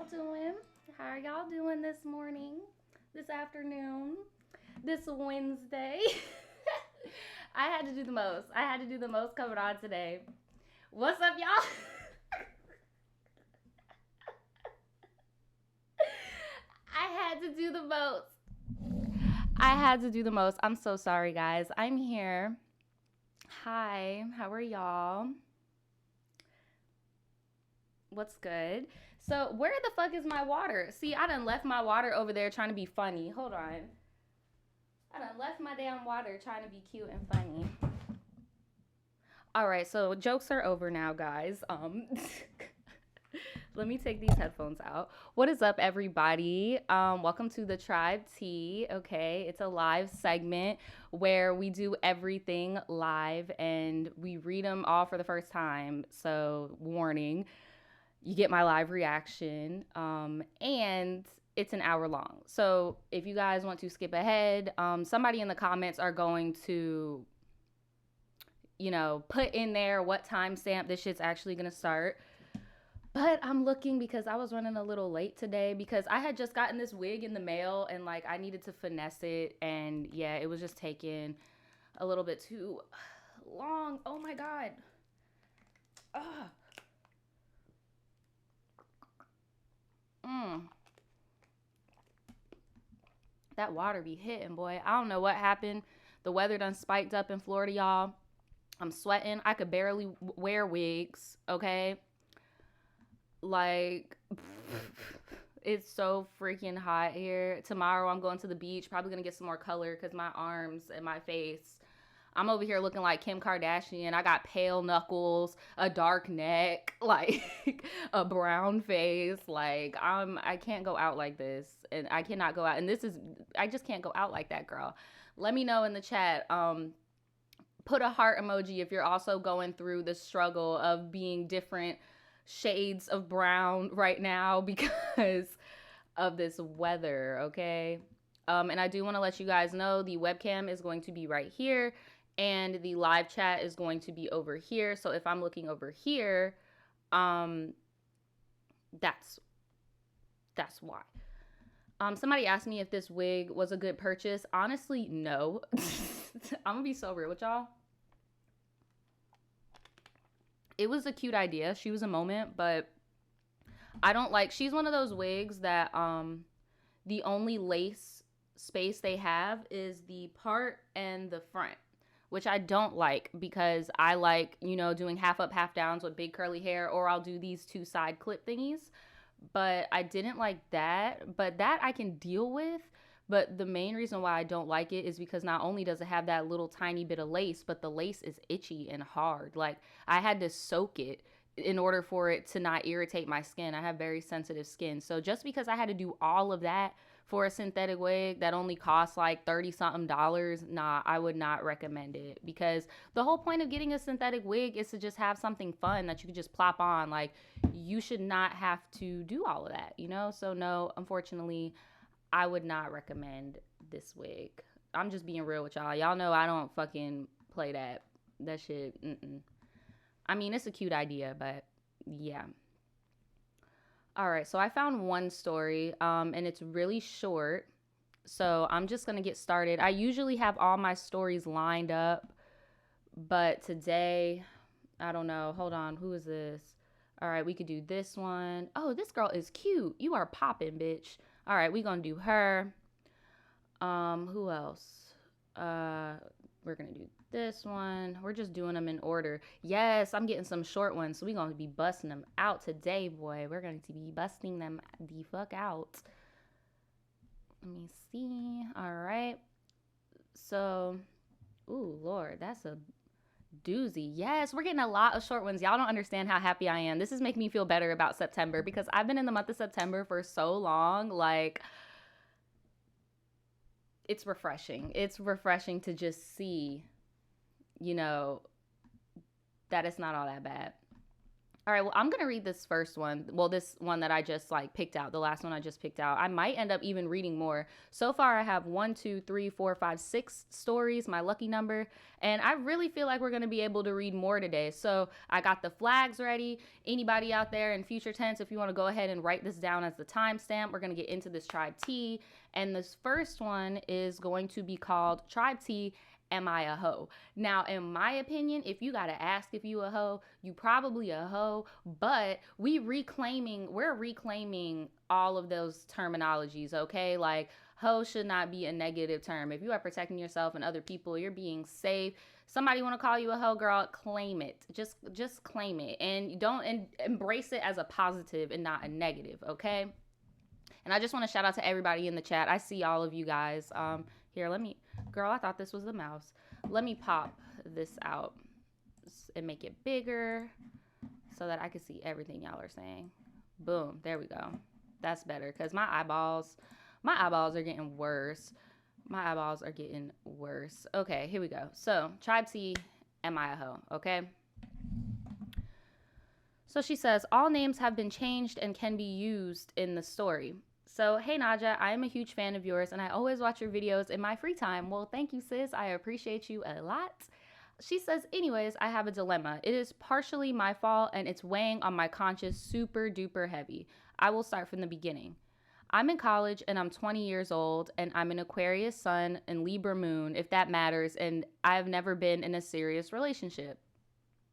y'all doing? How are y'all doing this morning, this afternoon, this Wednesday? I had to do the most. I had to do the most coming on today. What's up, y'all? I had to do the most. I had to do the most. I'm so sorry, guys. I'm here. Hi, how are y'all? What's good? So, where the fuck is my water? See, I done left my water over there trying to be funny. Hold on. I done left my damn water trying to be cute and funny. All right, so jokes are over now, guys. Let me take these headphones out. What is up, everybody? Welcome to the Tribetea. Okay, it's a live segment where we do everything live and we read them all for the first time. So, warning, you get my live reaction, and it's an hour long. So if you guys want to skip ahead, somebody in the comments are going to, put in there what timestamp this shit's actually gonna start. But I'm looking because I was running a little late today because I had just gotten this wig in the mail and like I needed to finesse it, and yeah, it was just taking a little bit too long. Oh my god. Ugh. Mm. That water be hitting, boy. I don't know what happened. The weather done spiked up in Florida, y'all. I'm sweating. I could barely wear wigs, okay? Like, it's so freaking hot here. Tomorrow I'm going to the beach. Probably gonna get some more color because my arms and my face. I'm over here looking like Kim Kardashian. I got pale knuckles, a dark neck, like a brown face. Like I can't go out like this, and I cannot go out. And I just can't go out like that, girl. Let me know in the chat. Put a heart emoji if you're also going through the struggle of being different shades of brown right now because of this weather, okay? And I do want to let you guys know the webcam is going to be right here and the live chat is going to be over here. So if I'm looking over here, that's why. Somebody asked me if this wig was a good purchase. Honestly, no. I'm gonna be so real with y'all. It was a cute idea. She was a moment, but she's one of those wigs that the only lace space they have is the part and the front, which I don't like because I like, doing half up, half downs with big curly hair, or I'll do these two side clip thingies. But I didn't like that. But that I can deal with. But the main reason why I don't like it is because not only does it have that little tiny bit of lace, but the lace is itchy and hard. Like I had to soak it in order for it to not irritate my skin. I have very sensitive skin. So just because I had to do all of that for a synthetic wig that only costs like 30 something dollars, nah, I would not recommend it, because the whole point of getting a synthetic wig is to just have something fun that you can just plop on. Like you should not have to do all of that, So no, unfortunately, I would not recommend this wig. I'm just being real with y'all. Y'all know I don't fucking play that shit. I mean, it's a cute idea, but yeah. All right, so I found one story, and it's really short. So I'm just gonna get started. I usually have all my stories lined up, but today, I don't know. Hold on, who is this? All right, we could do this one. Oh, this girl is cute. You are popping, bitch. All right, we gonna do her. Who else? We're gonna do this one. We're just doing them in order. Yes, I'm getting some short ones, so we're gonna be busting them out today, boy. We're going to be busting them the fuck out. Let me see. All right. So, ooh, Lord, that's a doozy. Yes, we're getting a lot of short ones. Y'all don't understand how happy I am. This is making me feel better about September because I've been in the month of September for so long. Like, it's refreshing. It's refreshing to just see, that it's not all that bad. All right, well, I'm gonna read this first one. Well, this one that I just like picked out, the last one I just picked out. I might end up even reading more. So far, I have one, two, three, four, five, six stories, my lucky number, and I really feel like we're gonna be able to read more today. So I got the flags ready. Anybody out there in future tense, if you want to go ahead and write this down as the timestamp, we're gonna get into this tribe T, and this first one is going to be called Tribe T. Am I a hoe? Now, in my opinion, if you gotta ask if you a hoe, you probably a hoe. But we're reclaiming all of those terminologies. Okay, like hoe should not be a negative term. If you are protecting yourself and other people, you're being safe. Somebody want to call you a hoe, girl, claim it. Just claim it, and don't embrace it as a positive and not a negative. Okay. And I just want to shout out to everybody in the chat. I see all of you guys. Here, girl, I thought this was the mouse. Let me pop this out and make it bigger so that I can see everything y'all are saying. Boom, there we go. That's better because my eyeballs are getting worse. My eyeballs are getting worse. Okay, here we go. So, Tribe T, am I a hoe? Okay. So she says, all names have been changed and can be used in the story. So, hey Naja, I am a huge fan of yours and I always watch your videos in my free time. Well, thank you, sis. I appreciate you a lot. She says, anyways, I have a dilemma. It is partially my fault and it's weighing on my conscience super duper heavy. I will start from the beginning. I'm in college and I'm 20 years old and I'm an Aquarius sun and Libra moon, if that matters, and I've never been in a serious relationship.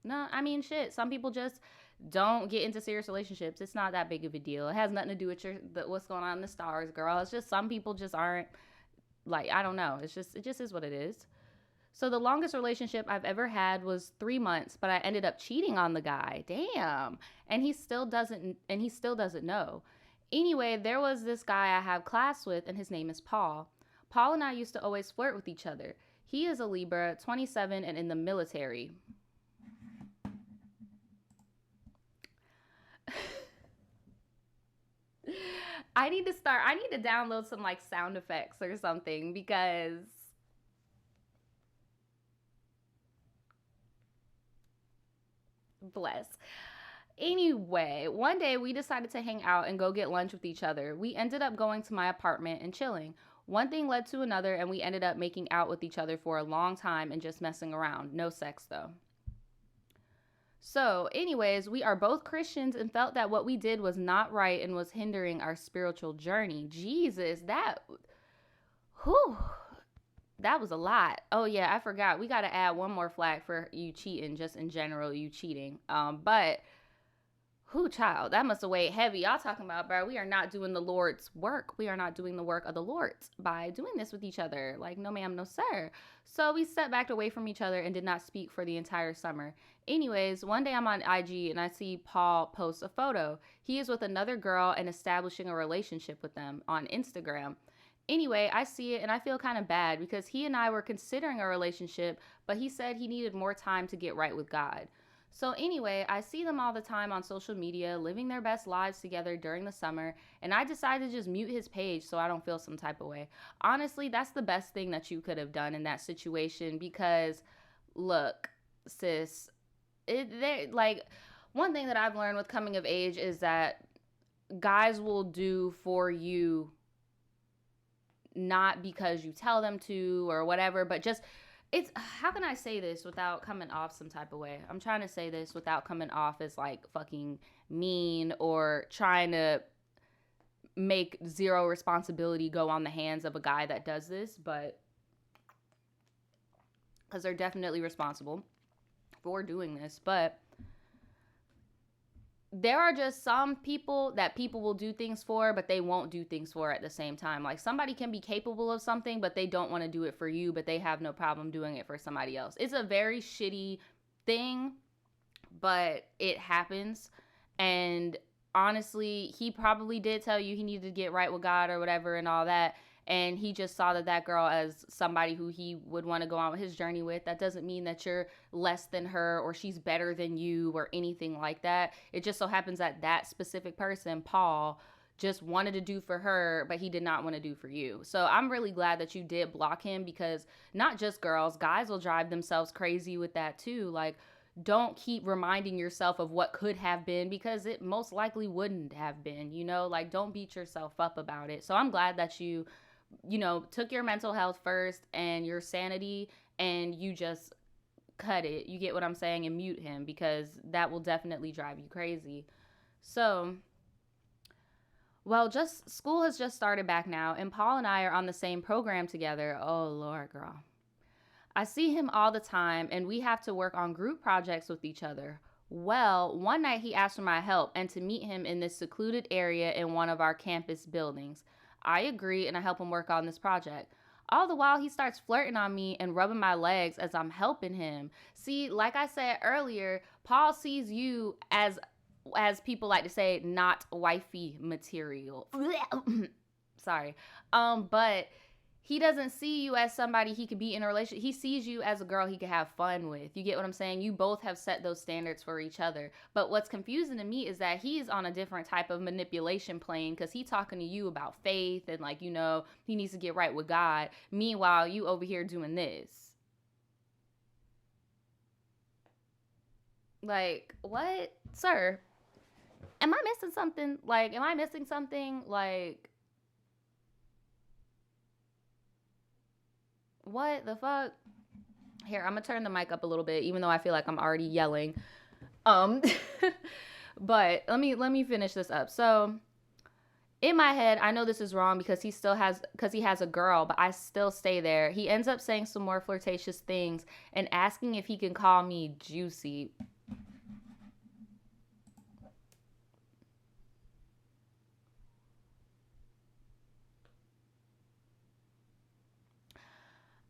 No, I mean, shit. Some people just don't get into serious relationships. It's not that big of a deal. It has nothing to do with what's going on in the stars, girl. It's just some people just aren't, like, I don't know. It just is what it is. So the longest relationship I've ever had was 3 months, but I ended up cheating on the guy. Damn. And he still doesn't know. Anyway, there was this guy I have class with and his name is Paul. Paul and I used to always flirt with each other. He is a Libra, 27 and in the military. I need to download some like sound effects or something because bless. Anyway, one day we decided to hang out and go get lunch with each other. We ended up going to my apartment and chilling. One thing led to another and we ended up making out with each other for a long time and just messing around. No sex though. So, anyways, we are both Christians and felt that what we did was not right and was hindering our spiritual journey. Jesus, whew, that was a lot. Oh yeah, I forgot. We got to add one more flag for you cheating, just in general, you cheating. But who, child, that must have weighed heavy. Y'all talking about, bro, we are not doing the Lord's work. We are not doing the work of the Lord by doing this with each other. Like, no ma'am, no sir. So we stepped back away from each other and did not speak for the entire summer. Anyways, one day I'm on IG and I see Paul post a photo. He is with another girl and establishing a relationship with them on Instagram. Anyway, I see it and I feel kind of bad because he and I were considering a relationship, but he said he needed more time to get right with God. So anyway, I see them all the time on social media, living their best lives together during the summer, and I decided to just mute his page so I don't feel some type of way. Honestly, that's the best thing that you could have done in that situation because, look, sis, like, one thing that I've learned with coming of age is that guys will do for you not because you tell them to or whatever, but just how can I say this without coming off some type of way? I'm trying to say this without coming off as like fucking mean or trying to make zero responsibility go on the hands of a guy that does this, but because they're definitely responsible for doing this, but there are just some people that people will do things for, but they won't do things for at the same time. Like somebody can be capable of something, but they don't want to do it for you, but they have no problem doing it for somebody else. It's a very shitty thing, but it happens. And honestly, he probably did tell you he needed to get right with God or whatever and all that. And he just saw that girl as somebody who he would want to go on with his journey with. That doesn't mean that you're less than her or she's better than you or anything like that. It just so happens that specific person, Paul, just wanted to do for her, but he did not want to do for you. So I'm really glad that you did block him because not just girls, guys will drive themselves crazy with that too. Like, don't keep reminding yourself of what could have been, because it most likely wouldn't have been, you know? Like, don't beat yourself up about it. So I'm glad that you took your mental health first and your sanity, and you just cut it. You get what I'm saying? And mute him, because that will definitely drive you crazy. So, well, just school has just started back now, and Paul and I are on the same program together. Oh, Lord, girl. I see him all the time, and we have to work on group projects with each other. Well, one night he asked for my help and to meet him in this secluded area in one of our campus buildings. I agree, and I help him work on this project. All the while, he starts flirting on me and rubbing my legs as I'm helping him. See, like I said earlier, Paul sees you as people like to say, not wifey material. Sorry. But he doesn't see you as somebody he could be in a relationship. He sees you as a girl he could have fun with. You get what I'm saying? You both have set those standards for each other. But what's confusing to me is that he's on a different type of manipulation plane, because he's talking to you about faith and, like, he needs to get right with God. Meanwhile, you over here doing this. Like, what? Sir, am I missing something? Like, am I missing something? Like, what the fuck? Here, I'm gonna turn the mic up a little bit, even though I feel like I'm already yelling. Um, but let me finish this up. So, in my head, I know this is wrong because he has a girl, but I still stay there. He ends up saying some more flirtatious things and asking if he can call me juicy.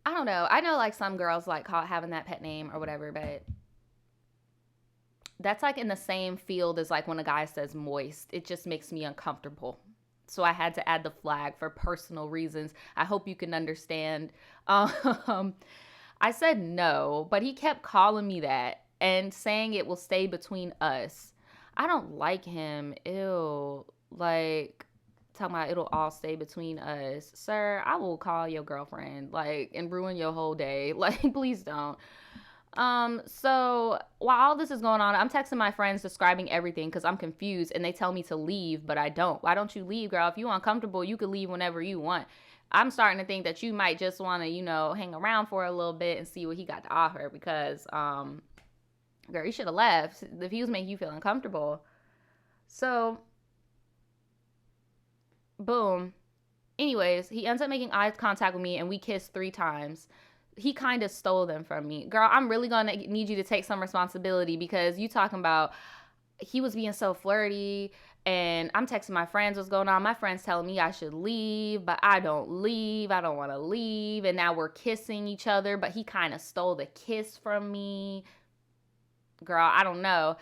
I don't know. I know, like, some girls like having that pet name or whatever, but that's like in the same field as like when a guy says moist. It just makes me uncomfortable. So I had to add the flag for personal reasons. I hope you can understand. Um, I said no, but he kept calling me that and saying it will stay between us. I don't like him. Ew. Like, talking about it'll all stay between us. Sir, I will call your girlfriend, like, and ruin your whole day. Like, please don't. So while all this is going on, I'm texting my friends describing everything because I'm confused, and they tell me to leave, but I don't. Why don't you leave, girl? If you're uncomfortable, you can leave whenever you want. I'm starting to think that you might just want to, hang around for a little bit and see what he got to offer, because, girl, you should have left if he was making you feel uncomfortable. So, boom. Anyways, he ends up making eye contact with me, and we kissed 3 times. He kind of stole them from me. Girl, I'm really gonna need you to take some responsibility, because you talking about he was being so flirty, and I'm texting my friends what's going on. My friends telling me I should leave, but I don't leave. I don't want to leave. And now we're kissing each other, but he kind of stole the kiss from me. Girl, I don't know.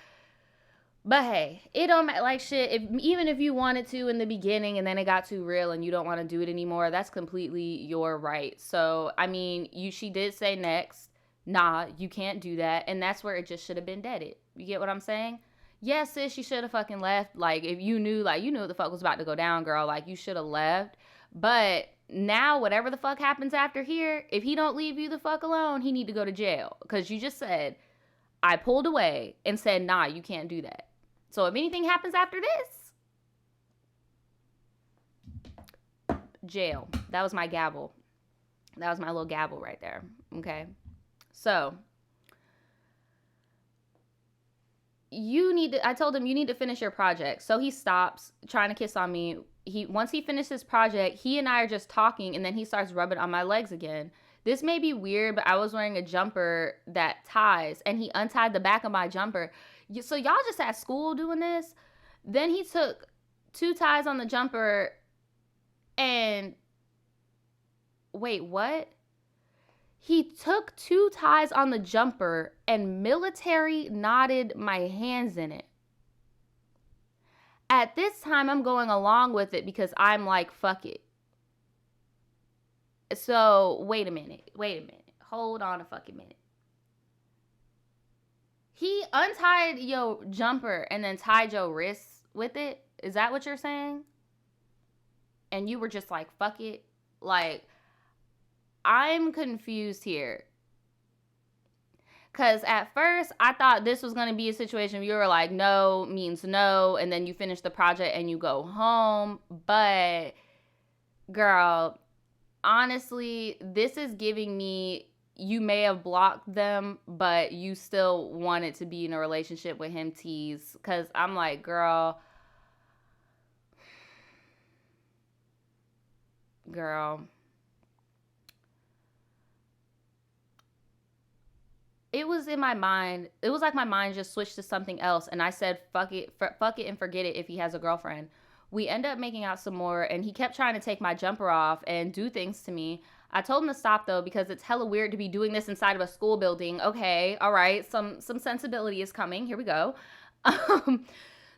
But hey, it don't matter. Like, shit, even if you wanted to in the beginning and then it got too real and you don't want to do it anymore, that's completely your right. So, I mean, she did say next, nah, you can't do that. And that's where it just should have been deaded. You get what I'm saying? Yes, sis, you should have fucking left. Like, if you knew, like, you knew what the fuck was about to go down, girl. Like, you should have left. But now, whatever the fuck happens after here, if he don't leave you the fuck alone, he need to go to jail. Because you just said, I pulled away and said, nah, you can't do that. So if anything happens after this, jail. That was my gavel. That was my little gavel right there. Okay. So I told him you need to finish your project. So he stops trying to kiss on me. Once he finished his project, he and I are just talking, and then he starts rubbing on my legs again. This may be weird, but I was wearing a jumper that ties, and he untied the back of my jumper. So y'all just at school doing this? Then he took 2 ties on the jumper and... Wait, what? He took 2 ties on the jumper and military knotted my hands in it. At this time, I'm going along with it because I'm like, fuck it. So, wait a minute. Hold on a fucking minute. He untied your jumper and then tied your wrists with it? Is that what you're saying? And you were just like, fuck it? Like, I'm confused here. Because at first, I thought this was going to be a situation where you were like, no means no, and then you finish the project and you go home. But, girl, honestly, this is giving me, you may have blocked them, but you still wanted to be in a relationship with him, tease. Because I'm like, girl, it was in my mind. It was like my mind just switched to something else, and I said, fuck it, and forget it if he has a girlfriend. We end up making out some more, and he kept trying to take my jumper off and do things to me. I told him to stop though because it's hella weird to be doing this inside of a school building. Okay, all right, some sensibility is coming. Here we go. Um,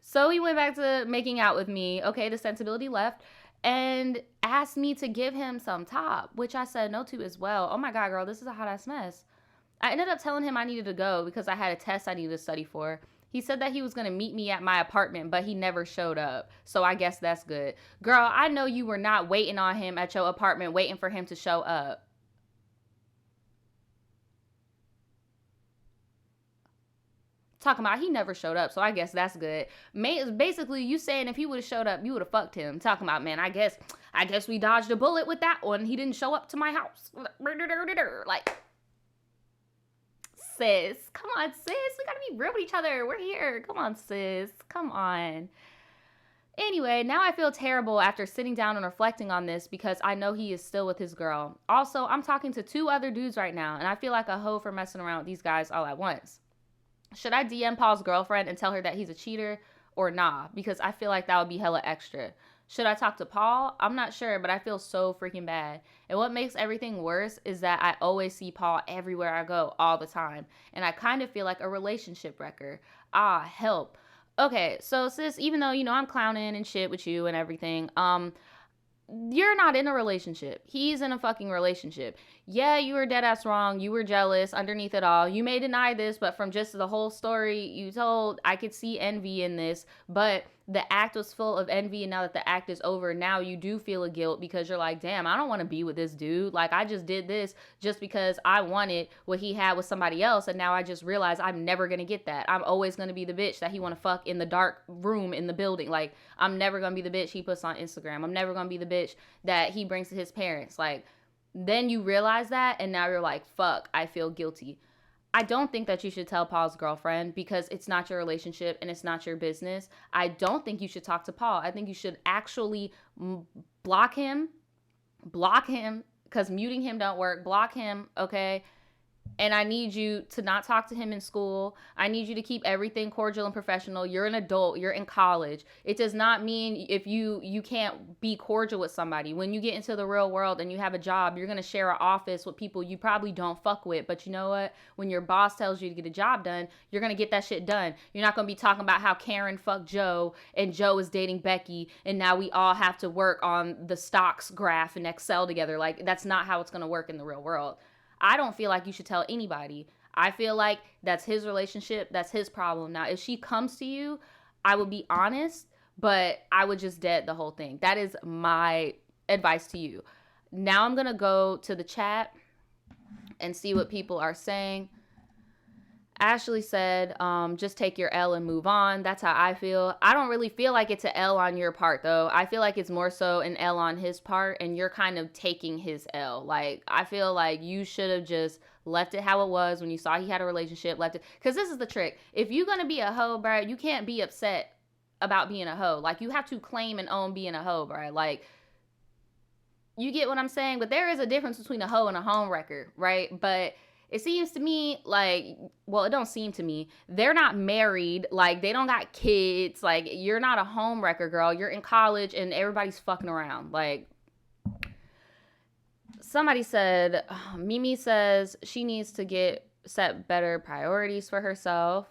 so he went back to making out with me. Okay, the sensibility left and asked me to give him some top, which I said no to as well. Oh my god, girl, this is a hot ass mess. I ended up telling him I needed to go because I had a test I needed to study for. He said that he was going to meet me at my apartment, but he never showed up. So I guess that's good. Girl, I know you were not waiting on him at your apartment, waiting for him to show up. Talking about he never showed up, so I guess that's good. Basically, you saying if he would have showed up, you would have fucked him. Talking about, man, I guess we dodged a bullet with that one. He didn't show up to my house. Like, sis. Come on, sis. We gotta be real with each other. We're here. Come on, sis. Come on. Anyway, now I feel terrible after sitting down and reflecting on this because I know he is still with his girl. Also, I'm talking to 2 other dudes right now, and I feel like a hoe for messing around with these guys all at once. Should I DM Paul's girlfriend and tell her that he's a cheater or nah? Because I feel like that would be hella extra. Should I talk to Paul? I'm not sure, but I feel so freaking bad. And what makes everything worse is that I always see Paul everywhere I go all the time. And I kind of feel like a relationship wrecker. Ah, help. Okay, so sis, even though, I'm clowning and shit with you and everything, you're not in a relationship. He's in a fucking relationship. Yeah, you were dead ass wrong. You were jealous underneath it all. You may deny this, but from just the whole story you told, I could see envy in this. But the act was full of envy, and now that the act is over, now you do feel a guilt because you're like, damn, I don't want to be with this dude. Like, I just did this just because I wanted what he had with somebody else, and now I just realized I'm never gonna get that. I'm always gonna be the bitch that he want to fuck in the dark room in the building. Like, I'm never gonna be the bitch he puts on Instagram. I'm never gonna be the bitch that he brings to his parents. Like, then you realize that, and now you're like, fuck, I feel guilty. I don't think that you should tell Paul's girlfriend because it's not your relationship and it's not your business. I don't think you should talk to Paul. I think you should actually block him because muting him don't work. Block him, okay? And I need you to not talk to him in school. I need you to keep everything cordial and professional. You're an adult. You're in college. It does not mean if you can't be cordial with somebody. When you get into the real world and you have a job, you're going to share an office with people you probably don't fuck with. But you know what? When your boss tells you to get a job done, you're going to get that shit done. You're not going to be talking about how Karen fucked Joe and Joe is dating Becky and now we all have to work on the stocks graph in Excel together. Like, that's not how it's going to work in the real world. I don't feel like you should tell anybody. I feel like that's his relationship. That's his problem. Now, if she comes to you, I would be honest, but I would just dead the whole thing. That is my advice to you. Now I'm going to go to the chat and see what people are saying. Ashley said, just take your L and move on. That's how I feel. I don't really feel like it's an L on your part, though. I feel like it's more so an L on his part, and you're kind of taking his L. Like, I feel like you should have just left it how it was when you saw he had a relationship, left it. Because this is the trick. If you're going to be a hoe, bro, you can't be upset about being a hoe. Like, you have to claim and own being a hoe, bro. Like, you get what I'm saying? But there is a difference between a hoe and a home wrecker, right? But it seems to me like, well, it don't seem to me. They're not married. Like, they don't got kids. Like, you're not a home wrecker, girl. You're in college and everybody's fucking around. Like, somebody said, Mimi says she needs to set better priorities for herself.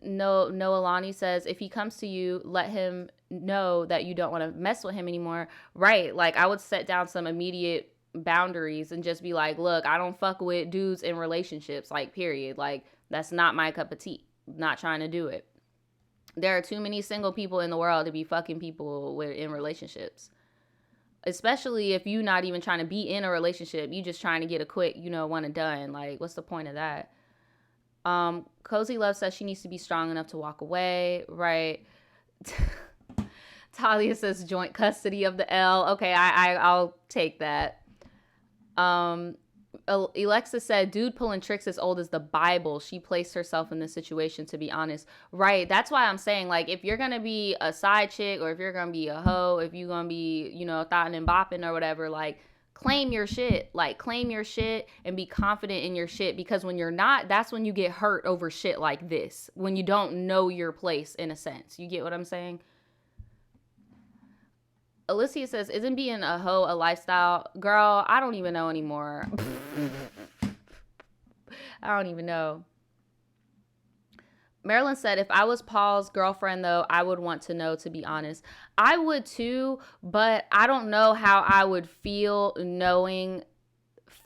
Noelani says, if he comes to you, let him know that you don't want to mess with him anymore. Right. Like, I would set down some immediate boundaries and just be like, look, I don't fuck with dudes in relationships, like, period. Like, that's not my cup of tea. Not trying to do it. There are too many single people in the world to be fucking people in relationships. especially if you not even trying to be in a relationship. You just trying to get a quick, one and done. Like, what's the point of that? Cozy Love says she needs to be strong enough to walk away, right? Talia says joint custody of the L. Okay, I'll take that. Alexa said, dude pulling tricks as old as the Bible. She placed herself in this situation, to be honest. Right. That's why I'm saying, like, if you're going to be a side chick, or if you're going to be a hoe, if you're going to be, thotting and bopping or whatever, like, claim your shit. Like, claim your shit and be confident in your shit. Because when you're not, that's when you get hurt over shit like this. When you don't know your place, in a sense. You get what I'm saying? Alicia says, isn't being a hoe a lifestyle? Girl, I don't even know anymore. I don't even know. Marilyn said, if I was Paul's girlfriend, though, I would want to know, to be honest. I would too, but I don't know how I would feel knowing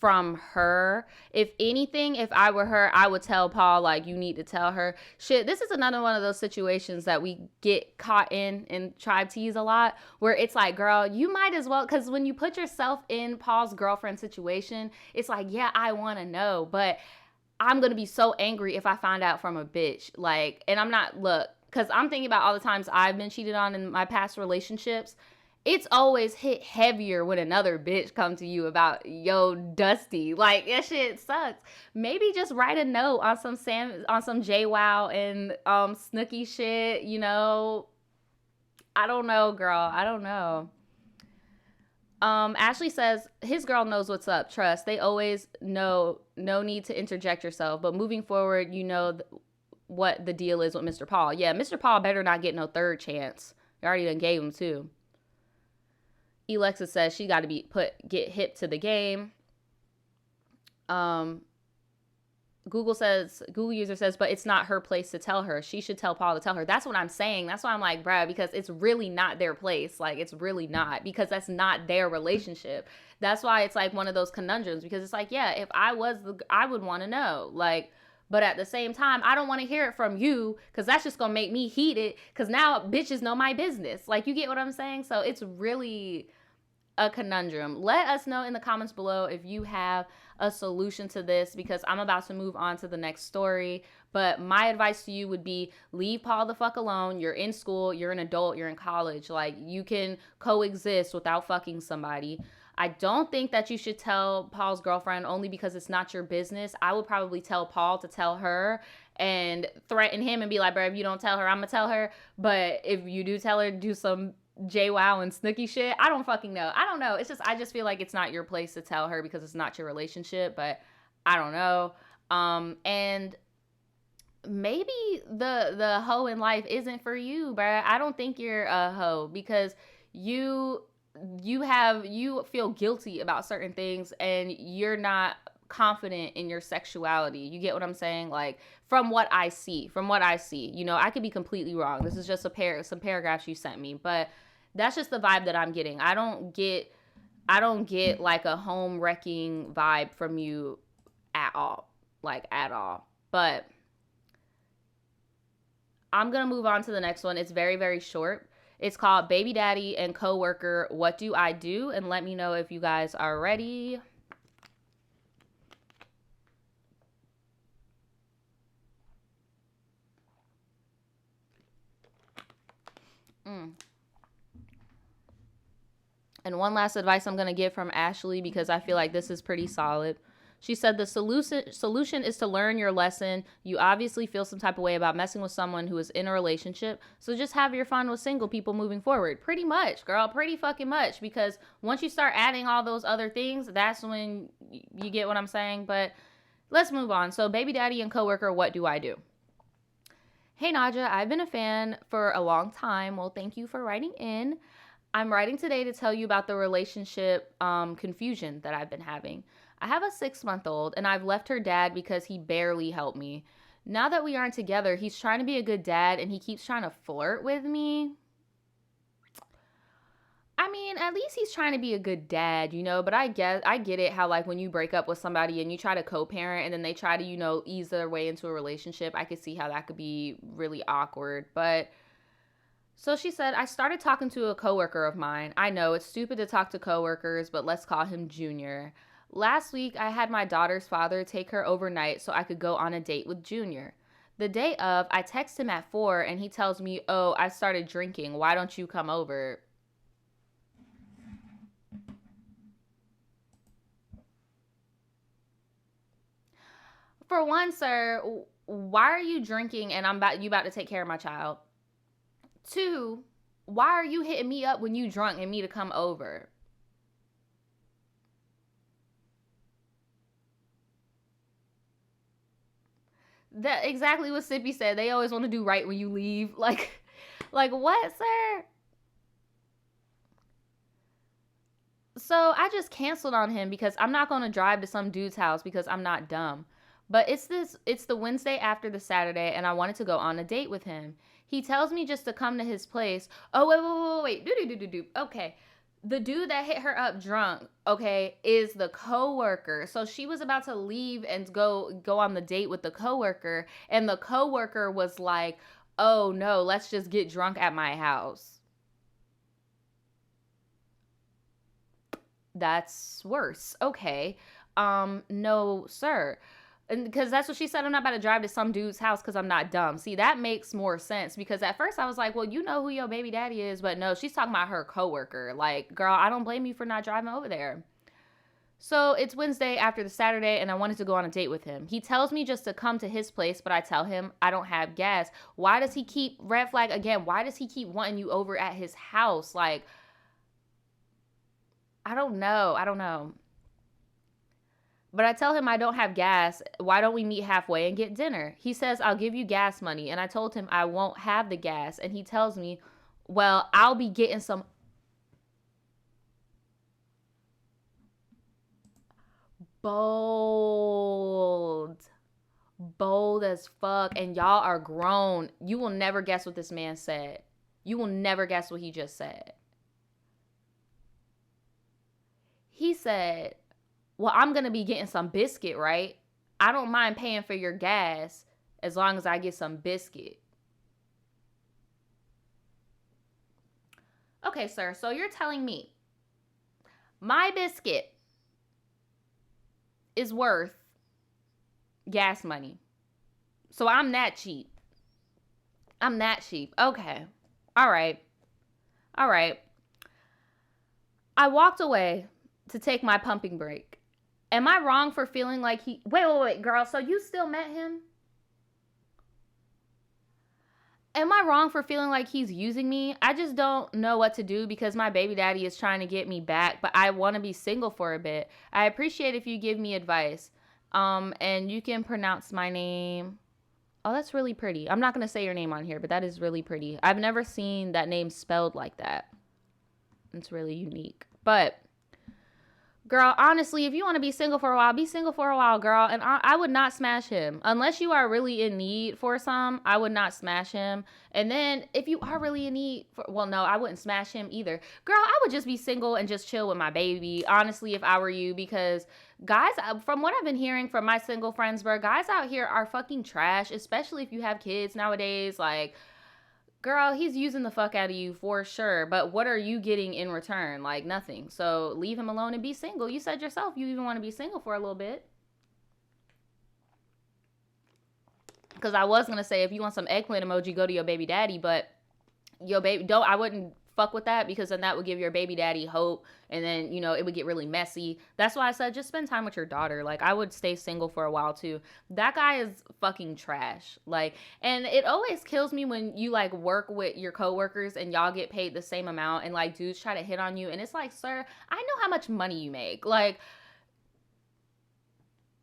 from her. If anything, if I were her, I would tell Paul, like, you need to tell her. Shit, this is another one of those situations that we get caught in Tribe Tease a lot, where it's like, girl, you might as well, because when you put yourself in Paul's girlfriend situation, it's like, yeah, I want to know, but I'm going to be so angry if I find out from a bitch. Like, and I'm not, look, because I'm thinking about all the times I've been cheated on in my past relationships. It's always hit heavier when another bitch come to you about, yo, Dusty. Like, that shit sucks. Maybe just write a note on some JWoww and Snooki shit, I don't know, girl. I don't know. Ashley says, his girl knows what's up. Trust. They always know. No need to interject yourself. But moving forward, what the deal is with Mr. Paul. Yeah, Mr. Paul better not get no third chance. You already done gave him two. Alexa says she got to get hip to the game. Google user says, but it's not her place to tell her. She should tell Paul to tell her. That's what I'm saying. That's why I'm like, bruh, because it's really not their place. Like, it's really not, because that's not their relationship. That's why it's like one of those conundrums, because it's like, yeah, if I would want to know, like, but at the same time, I don't want to hear it from you, because that's just going to make me heated, because now bitches know my business. Like, you get what I'm saying? So it's really a conundrum. Let us know in the comments below if you have a solution to this, because I'm about to move on to the next story. But my advice to you would be, leave Paul the fuck alone. You're in school, you're an adult, you're in college. Like, you can coexist without fucking somebody. I don't think that you should tell Paul's girlfriend, only because it's not your business. I would probably tell Paul to tell her and threaten him and be like, bro, if you don't tell her, I'm gonna tell her. But if you do tell her, do some JWoww and Snooki shit. I don't fucking know. I don't know. It's just, I just feel like it's not your place to tell her, because it's not your relationship. But I don't know. And maybe the hoe in life isn't for you, bruh. I don't think you're a hoe, because you feel guilty about certain things, and you're not confident in your sexuality. You get what I'm saying? Like, from what I see, I could be completely wrong. This is just some paragraphs you sent me, but that's just the vibe that I'm getting. I don't get like a home wrecking vibe from you at all. Like, at all. But I'm going to move on to the next one. It's very, very short. It's called Baby Daddy and Coworker, What Do I Do? And let me know if you guys are ready. And one last advice I'm going to give from Ashley, because I feel like this is pretty solid. She said the solution is to learn your lesson. You obviously feel some type of way about messing with someone who is in a relationship. So just have your fun with single people moving forward. Pretty much, girl. Pretty fucking much. Because once you start adding all those other things, that's when you get what I'm saying. But let's move on. So Baby Daddy and Coworker, What Do I Do? Hey, Naja, I've been a fan for a long time. Well, thank you for writing in. I'm writing today to tell you about the relationship confusion that I've been having. I have a 6-month-old, and I've left her dad because he barely helped me. Now that we aren't together, he's trying to be a good dad, and he keeps trying to flirt with me. I mean, at least he's trying to be a good dad, but I get it, how, like, when you break up with somebody and you try to co-parent and then they try to, ease their way into a relationship, I could see how that could be really awkward. But So she said, I started talking to a coworker of mine. I know it's stupid to talk to coworkers, but let's call him Junior. Last week, I had my daughter's father take her overnight so I could go on a date with Junior. The day of, I text him at 4 and he tells me, oh, I started drinking. Why don't you come over? For one, sir, why are you drinking and you about to take care of my child? Two, why are you hitting me up when you drunk and me to come over? That exactly what Sippy said. They always want to do right when you leave. Like what, sir? So I just canceled on him because I'm not going to drive to some dude's house because I'm not dumb. But it's the Wednesday after the Saturday and I wanted to go on a date with him. He tells me just to come to his place. Oh, wait. Do. Okay. The dude that hit her up drunk, okay, is the coworker. So she was about to leave and go on the date with the coworker, and the coworker was like, "Oh no, let's just get drunk at my house." That's worse. Okay. No, sir. And because that's what she said, I'm not about to drive to some dude's house because I'm not dumb. See, that makes more sense because at first I was like, well, you know who your baby daddy is, but no, she's talking about her coworker. Like, girl, I don't blame you for not driving over there. So it's Wednesday after the Saturday, and I wanted to go on a date with him. He tells me just to come to his place, but I tell him I don't have gas. Why does he keep, red flag again, why does he keep wanting you over at his house? Like, I don't know. I don't know. But I tell him I don't have gas. Why don't we meet halfway and get dinner? He says, I'll give you gas money. And I told him I won't have the gas. And he tells me, well, I'll be getting some bold. Bold as fuck. And y'all are grown. You will never guess what this man said. You will never guess what he just said. He said, well, I'm going to be getting some biscuit, right? I don't mind paying for your gas as long as I get some biscuit. Okay, sir, so you're telling me my biscuit is worth gas money. So I'm that cheap. I'm that cheap. Okay. All right. All right. I walked away to take my pumping break. Am I wrong for feeling like he... Wait, girl. So you still met him? Am I wrong for feeling like he's using me? I just don't know what to do because my baby daddy is trying to get me back, but I want to be single for a bit. I appreciate if you give me advice. And you can pronounce my name. Oh, that's really pretty. I'm not going to say your name on here, but that is really pretty. I've never seen that name spelled like that. It's really unique. But... girl, honestly, if you want to be single for a while, be single for a while, girl. And I would not smash him. Unless you are really in need for some, I would not smash him. And then if you are really in need for, well, no, I wouldn't smash him either. Girl, I would just be single and just chill with my baby, honestly, if I were you. Because guys, from what I've been hearing from my single friends, bro, guys out here are fucking trash, especially if you have kids nowadays. Like, girl, he's using the fuck out of you for sure. But what are you getting in return? Like, nothing. So leave him alone and be single. You said yourself you even want to be single for a little bit. Because I was going to say, if you want some eggplant emoji, go to your baby daddy. But your baby, I wouldn't fuck with that because then that would give your baby daddy hope. And then, you know, it would get really messy. That's why I said just spend time with your daughter. Like, I would stay single for a while too. That guy is fucking trash. Like, and it always kills me when you like work with your coworkers and y'all get paid the same amount and like dudes try to hit on you. And it's like, sir, I know how much money you make. Like,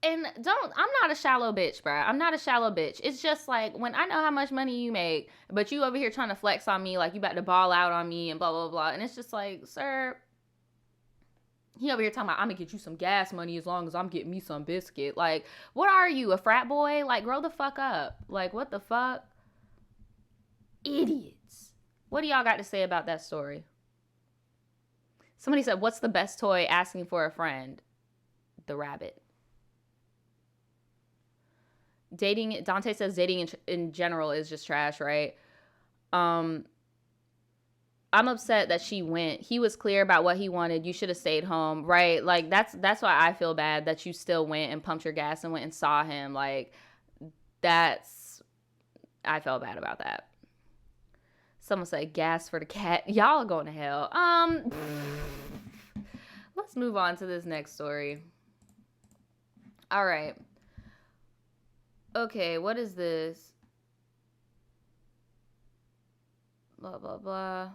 and I'm not a shallow bitch, bro. I'm not a shallow bitch. It's just like when I know how much money you make, but you over here trying to flex on me, like you about to ball out on me and blah, blah, blah. And it's just like, sir, he over here talking about, I'm gonna get you some gas money as long as I'm getting me some biscuit. Like, what are you, a frat boy? Like, grow the fuck up. Like, what the fuck? Idiots. What do y'all got to say about that story? Somebody said, what's the best toy? Asking for a friend. The rabbit. Dating, Dante says dating in general is just trash, right? I'm upset that she went. He was clear about what he wanted. You should have stayed home, right? Like that's why I feel bad that you still went and pumped your gas and went and saw him. Like that's I felt bad about that. Someone said gas for the cat. Y'all are going to hell. Let's move on to this next story. All right. Okay, what is this? Blah, blah, blah.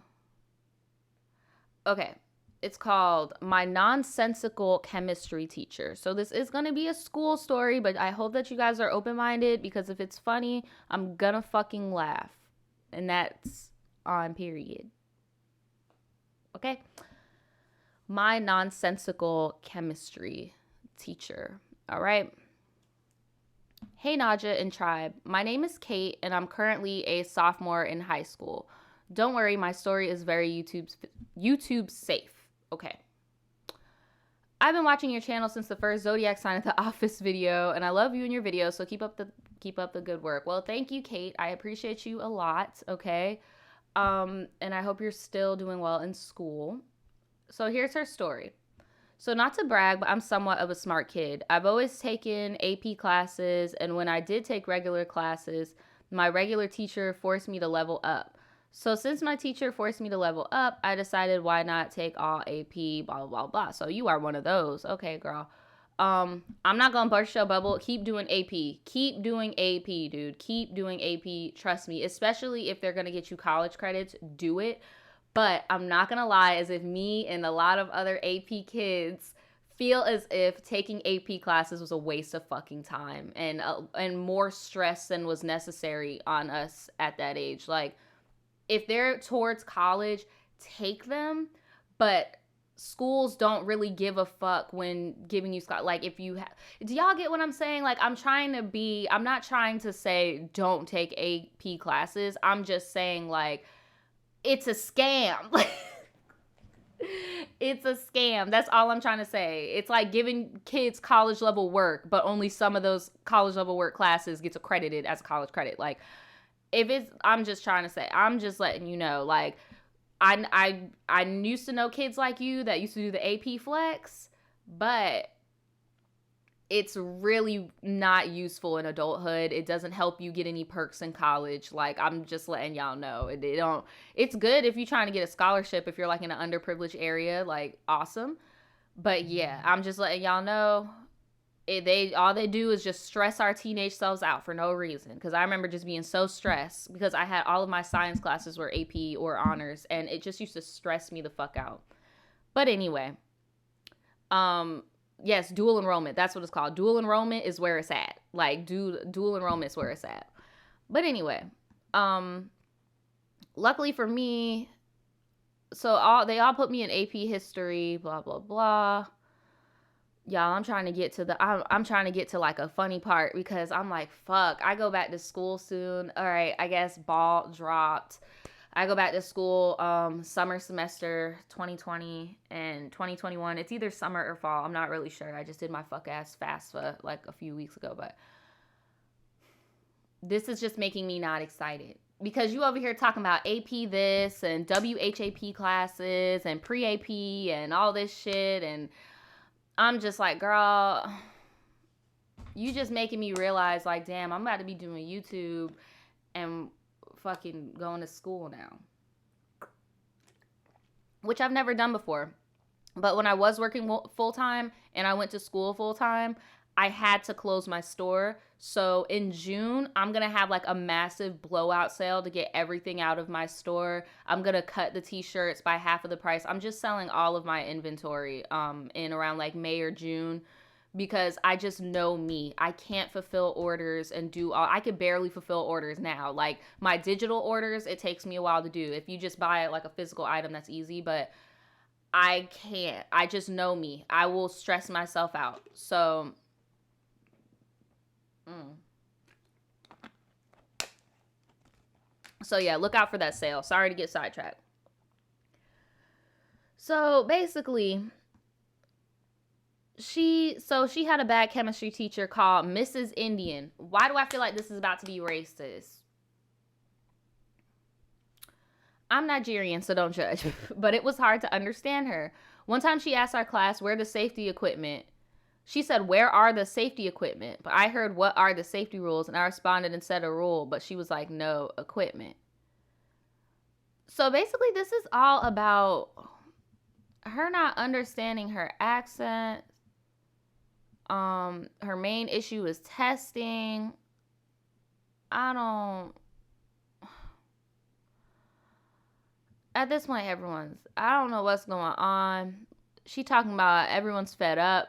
Okay. It's called My Nonsensical Chemistry Teacher. So this is going to be a school story, but I hope that you guys are open-minded because if it's funny, I'm going to fucking laugh. And that's on period. Okay? My Nonsensical Chemistry Teacher. All right? Hey, Naja and Tribe. My name is Kate, and I'm currently a sophomore in high school. Don't worry, my story is very YouTube safe. Okay. I've been watching your channel since the first Zodiac sign at the office video, and I love you and your videos, so keep up the good work. Well, thank you, Kate. I appreciate you a lot, okay? And I hope you're still doing well in school. So here's her story. So not to brag, but I'm somewhat of a smart kid. I've always taken AP classes, and when I did take regular classes, my regular teacher forced me to level up. So since my teacher forced me to level up, I decided why not take all AP, blah, blah, blah, blah. So you are one of those. Okay, girl. I'm not going to burst your bubble. Keep doing AP. Keep doing AP, dude. Keep doing AP. Trust me, especially if they're going to get you college credits, do it. But I'm not going to lie, as if me and a lot of other AP kids feel as if taking AP classes was a waste of fucking time and more stress than was necessary on us at that age. Like, if they're towards college, take them, but schools don't really give a fuck when giving you, like, if you have, do y'all get what I'm saying? Like, I'm not trying to say don't take AP classes. I'm just saying, like, it's a scam. It's a scam. That's all I'm trying to say. It's like giving kids college level work, but only some of those college level work classes gets accredited as a college credit. Like, I'm just trying to say, I'm just letting you know, like, I used to know kids like you that used to do the AP flex, but it's really not useful in adulthood. It doesn't help you get any perks in college. Like, I'm just letting y'all know. It's good if you're trying to get a scholarship, if you're like in an underprivileged area, like, awesome. But yeah, I'm just letting y'all know. All they do is just stress our teenage selves out for no reason. Because I remember just being so stressed because I had all of my science classes were AP or honors, and it just used to stress me the fuck out. But anyway, yes, dual enrollment. That's what it's called. Dual enrollment is where it's at. Like, dual enrollment is where it's at. But anyway, luckily for me, so they all put me in AP history, blah blah blah. Y'all, I'm trying to get to like a funny part because I'm like, fuck, I go back to school soon. All right, I guess ball dropped. I go back to school summer semester 2020 and 2021. It's either summer or fall. I'm not really sure. I just did my fuck ass FAFSA like a few weeks ago, but this is just making me not excited. Because you over here talking about AP this and WHAP classes and pre-AP and all this shit, and I'm just like, girl, you just making me realize, like, damn, I'm about to be doing YouTube and fucking going to school now. Which I've never done before. But when I was working full-time and I went to school full-time, I had to close my store. So in June, I'm going to have like a massive blowout sale to get everything out of my store. I'm going to cut the t-shirts by half of the price. I'm just selling all of my inventory in around like May or June because I just know me. I can't fulfill orders and I could barely fulfill orders now. Like my digital orders, it takes me a while to do. If you just buy like a physical item, that's easy, but I can't. I just know me. I will stress myself out. So So yeah, look out for that sale. Sorry to get sidetracked. So basically, she had a bad chemistry teacher called Mrs. Indian. Why do I feel like this is about to be racist? I'm Nigerian, so don't judge. But it was hard to understand her. One time she asked our class, where the safety equipment? She said, where are the safety equipment? But I heard, what are the safety rules? And I responded and said a rule, but she was like, no, equipment. So basically, this is all about her not understanding her accent. Her main issue is testing. I don't. At this point, I don't know what's going on. She talking about everyone's fed up.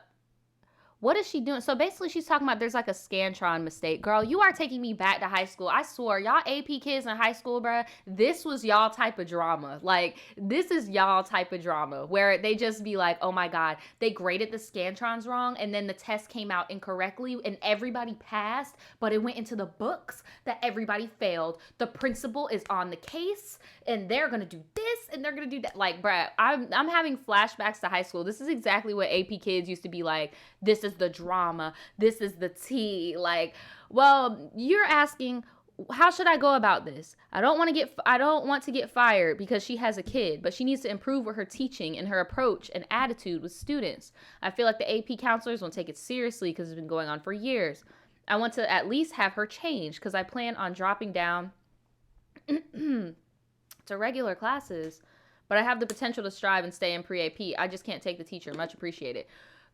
What is she doing? So basically, she's talking about there's like a Scantron mistake. Girl, you are taking me back to high school. I swear, y'all AP kids in high school, bruh, this was y'all type of drama. Like, this is y'all type of drama where they just be like, oh my God, they graded the Scantrons wrong and then the test came out incorrectly and everybody passed, but it went into the books that everybody failed. The principal is on the case and they're going to do this and they're going to do that. Like, bruh, I'm having flashbacks to high school. This is exactly what AP kids used to be like. This is the drama. This is the tea. Like, well, you're asking, how should I go about this? I don't want to get fired because she has a kid, but she needs to improve with her teaching and her approach and attitude with students. I feel like the AP counselors won't take it seriously because it's been going on for years. I want to at least have her change because I plan on dropping down to regular classes, but I have the potential to strive and stay in pre-AP. I just can't take the teacher. Much appreciated.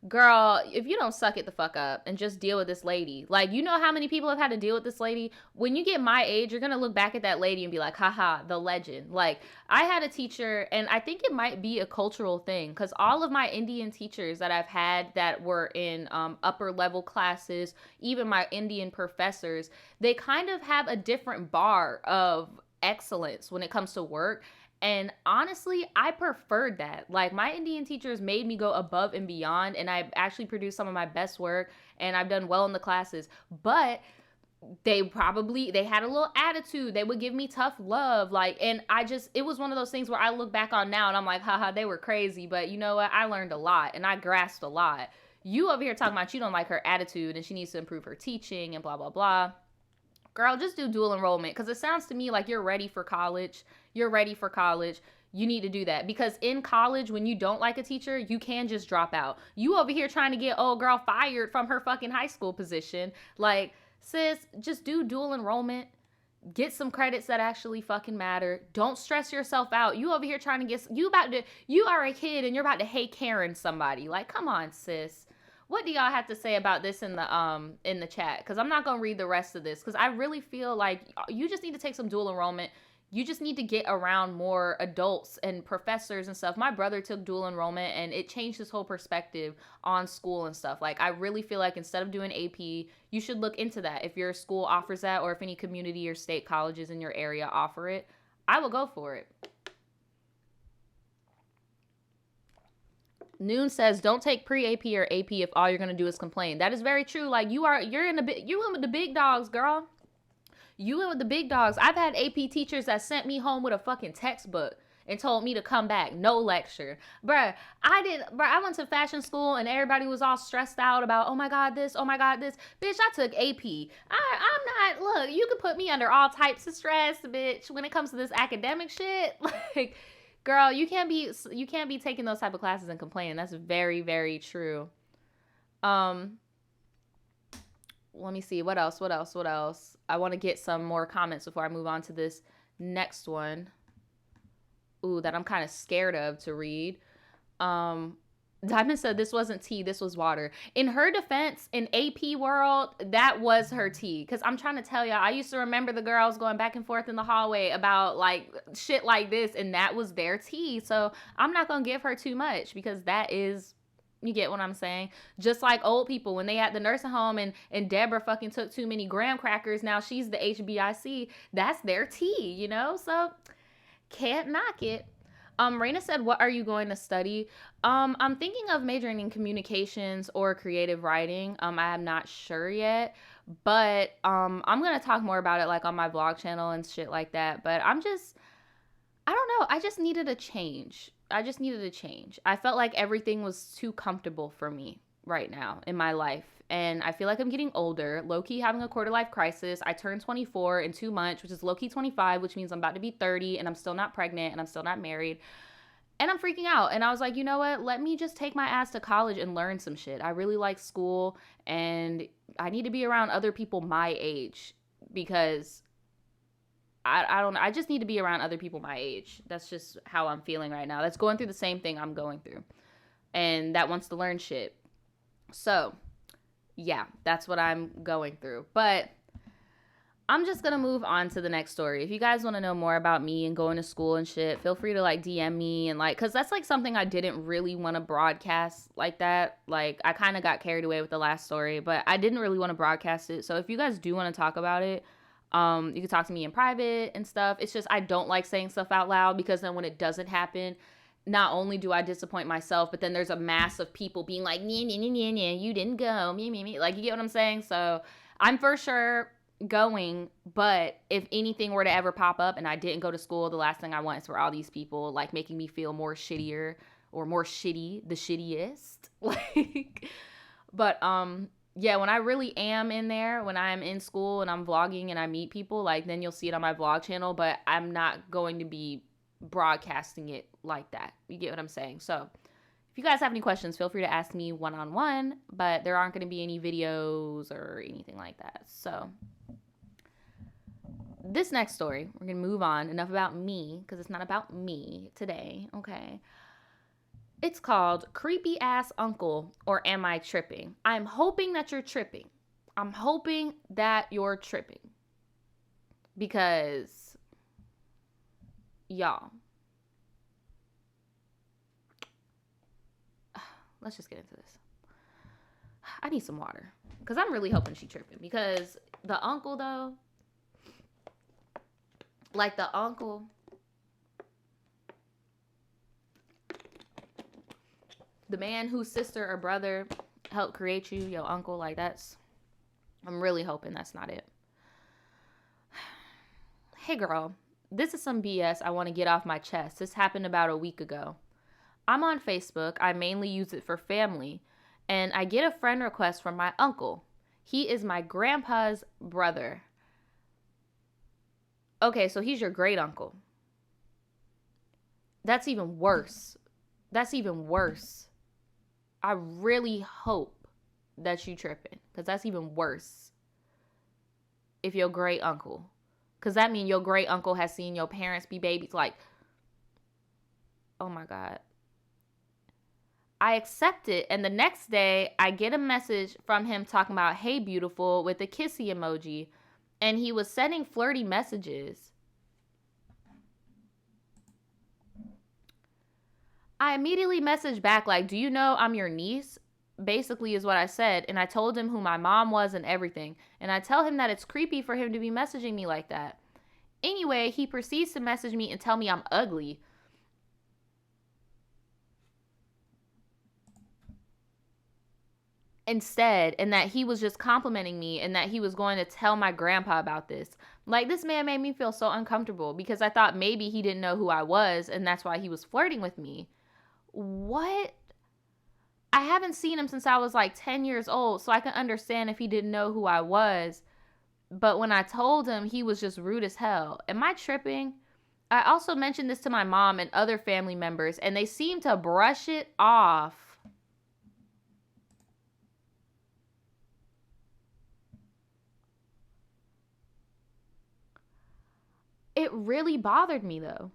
Girl, if you don't suck it the fuck up and just deal with this lady. Like, you know how many people have had to deal with this lady? When you get my age, you're going to look back at that lady and be like, haha, the legend. Like, I had a teacher, and I think it might be a cultural thing, because all of my Indian teachers that I've had that were in upper level classes, even my Indian professors, they kind of have a different bar of excellence when it comes to work. And honestly, I preferred that. Like, my Indian teachers made me go above and beyond, and I actually produced some of my best work, and I've done well in the classes. But they had a little attitude. They would give me tough love. Like, and it was one of those things where I look back on now and I'm like, haha, they were crazy. But you know what? I learned a lot and I grasped a lot. You over here talking about you don't like her attitude and she needs to improve her teaching and blah, blah, blah. Girl, just do dual enrollment, because it sounds to me like you're ready for college. You're ready for college. You need to do that, because in college, when you don't like a teacher, you can just drop out. You over here trying to get old girl fired from her fucking high school position. Like, sis, just do dual enrollment. Get some credits that actually fucking matter. Don't stress yourself out. You over here trying to you are a kid and you're about to hate Karen somebody. Like, come on, sis. What do y'all have to say about this in the chat? Because I'm not going to read the rest of this, because I really feel like you just need to take some dual enrollment. You just need to get around more adults and professors and stuff. My brother took dual enrollment and it changed his whole perspective on school and stuff. Like, I really feel like instead of doing AP, you should look into that. If your school offers that, or if any community or state colleges in your area offer it, I will go for it. Noon says, don't take pre-AP or AP if all you're going to do is complain. That is very true. Like, you in with the big dogs, girl. You in with the big dogs. I've had AP teachers that sent me home with a fucking textbook and told me to come back. No lecture. I went to fashion school and everybody was all stressed out about, oh my God, this, oh my God, this. Bitch, I took AP. I'm not, look, you can put me under all types of stress, bitch, when it comes to this academic shit. Like, girl, you can't be taking those type of classes and complaining. That's very, very true. Let me see. What else? I want to get some more comments before I move on to this next one. Ooh, that I'm kind of scared of to read. Diamond said this wasn't tea, this was water. In her defense, in AP world, that was her tea. Because I'm trying to tell y'all, I used to remember the girls going back and forth in the hallway about like shit like this, and that was their tea. So I'm not going to give her too much, because that is, you get what I'm saying? Just like old people, when they at the nursing home and Deborah fucking took too many graham crackers, now she's the HBIC. That's their tea, you know? So can't knock it. Raina said, what are you going to study? I'm thinking of majoring in communications or creative writing. I am not sure yet, but I'm going to talk more about it like on my vlog channel and shit like that. But I don't know. I just needed a change. I felt like everything was too comfortable for me right now in my life. and I feel like I'm getting older, low-key having a quarter-life crisis. I turned 24 in 2 months, which is low-key 25, which means I'm about to be 30, and I'm still not pregnant, and I'm still not married. And I'm freaking out. And I was like, you know what? Let me just take my ass to college and learn some shit. I really like school, and I need to be around other people my age because I don't know. I just need to be around other people my age. That's just how I'm feeling right now. That's going through the same thing I'm going through, and that wants to learn shit. So, yeah, that's what I'm going through. But I'm just going to move on to the next story. If you guys want to know more about me and going to school and shit, feel free to like DM me and like, cause that's like something I didn't really want to broadcast like that. Like I kind of got carried away with the last story, but I didn't really want to broadcast it. So if you guys do want to talk about it, you can talk to me in private and stuff. It's just, I don't like saying stuff out loud because then when it doesn't happen, not only do I disappoint myself, but then there's a mass of people being like, yeah, you didn't go, me. Like, you get what I'm saying? So I'm for sure going, but if anything were to ever pop up and I didn't go to school, the last thing I want is for all these people like making me feel more shittier or more shitty, the shittiest. Like, but yeah, when I really am in there, when I'm in school and I'm vlogging and I meet people, like then you'll see it on my vlog channel, but I'm not going to be broadcasting it like that. You get what I'm saying? So if you guys have any questions, feel free to ask me one-on-one, but there aren't going to be any videos or anything like that. So this next story, we're going to move on. Enough about me, because it's not about me today, okay? It's called Creepy Ass Uncle or Am I Tripping? I'm hoping that you're tripping. I'm hoping that you're tripping. Because, y'all, let's just get into this. I need some water. Because I'm really hoping she's tripping. Because the uncle, though, like the uncle, the man whose sister or brother helped create you, your uncle, like that's, I'm really hoping that's not it. Hey girl, this is some BS I want to get off my chest. This happened about a week ago. I'm on Facebook. I mainly use it for family. And I get a friend request from my uncle. He is my grandpa's brother. Okay, so he's your great uncle. That's even worse. That's even worse. I really hope that you tripping, because that's even worse if your great uncle, because that means your great uncle has seen your parents be babies. Like, oh my God. I accept it, and the next day I get a message from him talking about, hey beautiful, with a kissy emoji, and he was sending flirty messages. I immediately messaged back like, do you know I'm your niece? Basically is what I said, and I told him who my mom was and everything, and I tell him that it's creepy for him to be messaging me like that. Anyway, he proceeds to message me and tell me I'm ugly. Instead, and that he was just complimenting me and that he was going to tell my grandpa about this. Like, this man made me feel so uncomfortable because I thought maybe he didn't know who I was and that's why he was flirting with me. What? I haven't seen him since I was like 10 years old, so I can understand if he didn't know who I was. But when I told him, he was just rude as hell. Am I tripping? I also mentioned this to my mom and other family members, and they seem to brush it off. It really bothered me though.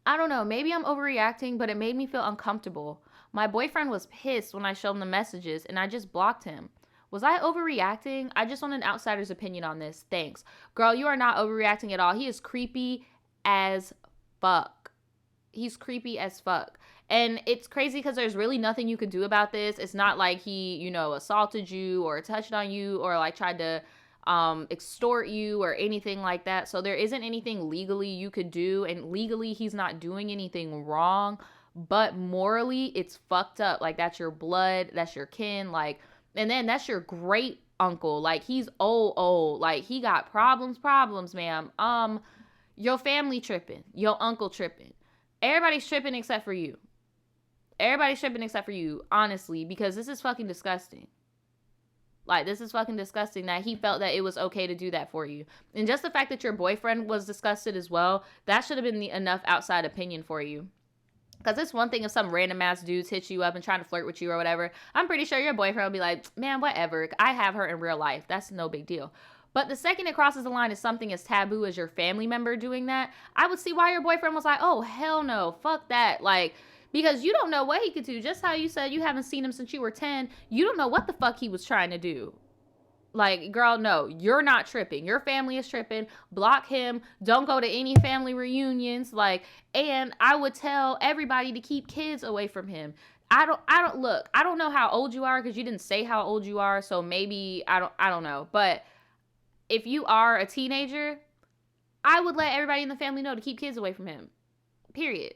I don't know, maybe I'm overreacting, but it made me feel uncomfortable. My boyfriend was pissed when I showed him the messages and I just blocked him. Was I overreacting? I just want an outsider's opinion on this. Thanks. Girl, you are not overreacting at all. He is creepy as fuck. He's creepy as fuck. And it's crazy because there's really nothing you could do about this. It's not like he, you know, assaulted you or touched on you or like tried to extort you or anything like that. So there isn't anything legally you could do, and legally he's not doing anything wrong, but morally it's fucked up. Like, that's your blood, that's your kin, like, and then that's your great uncle. Like, he's old, like he got problems, ma'am. Your family tripping, your uncle tripping, everybody's tripping except for you, honestly, because this is fucking disgusting. Like, this is fucking disgusting that he felt that it was okay to do that for you. And just the fact that your boyfriend was disgusted as well, that should have been enough outside opinion for you. Because it's one thing if some random ass dudes hit you up and trying to flirt with you or whatever. I'm pretty sure your boyfriend will be like, man, whatever. I have her in real life. That's no big deal. But the second it crosses the line is something as taboo as your family member doing that, I would see why your boyfriend was like, oh, hell no. Fuck that. Like, because you don't know what he could do. Just how you said you haven't seen him since you were 10. You don't know what the fuck he was trying to do. Like, girl, no, you're not tripping. Your family is tripping. Block him. Don't go to any family reunions. Like, and I would tell everybody to keep kids away from him. I don't know how old you are because you didn't say how old you are. So maybe, I don't know. But if you are a teenager, I would let everybody in the family know to keep kids away from him. Period.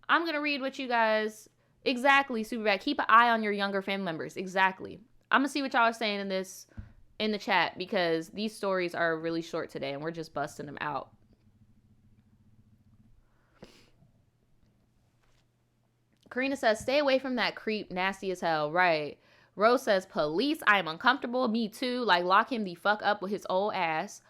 I'm going to read what you guys, exactly, Superbad. Keep an eye on your younger family members. Exactly. I'm going to see what y'all are saying in the chat because these stories are really short today and we're just busting them out. Karina says, stay away from that creep, nasty as hell. Right. Rose says, police, I am uncomfortable. Me too. Like, lock him the fuck up with his old ass.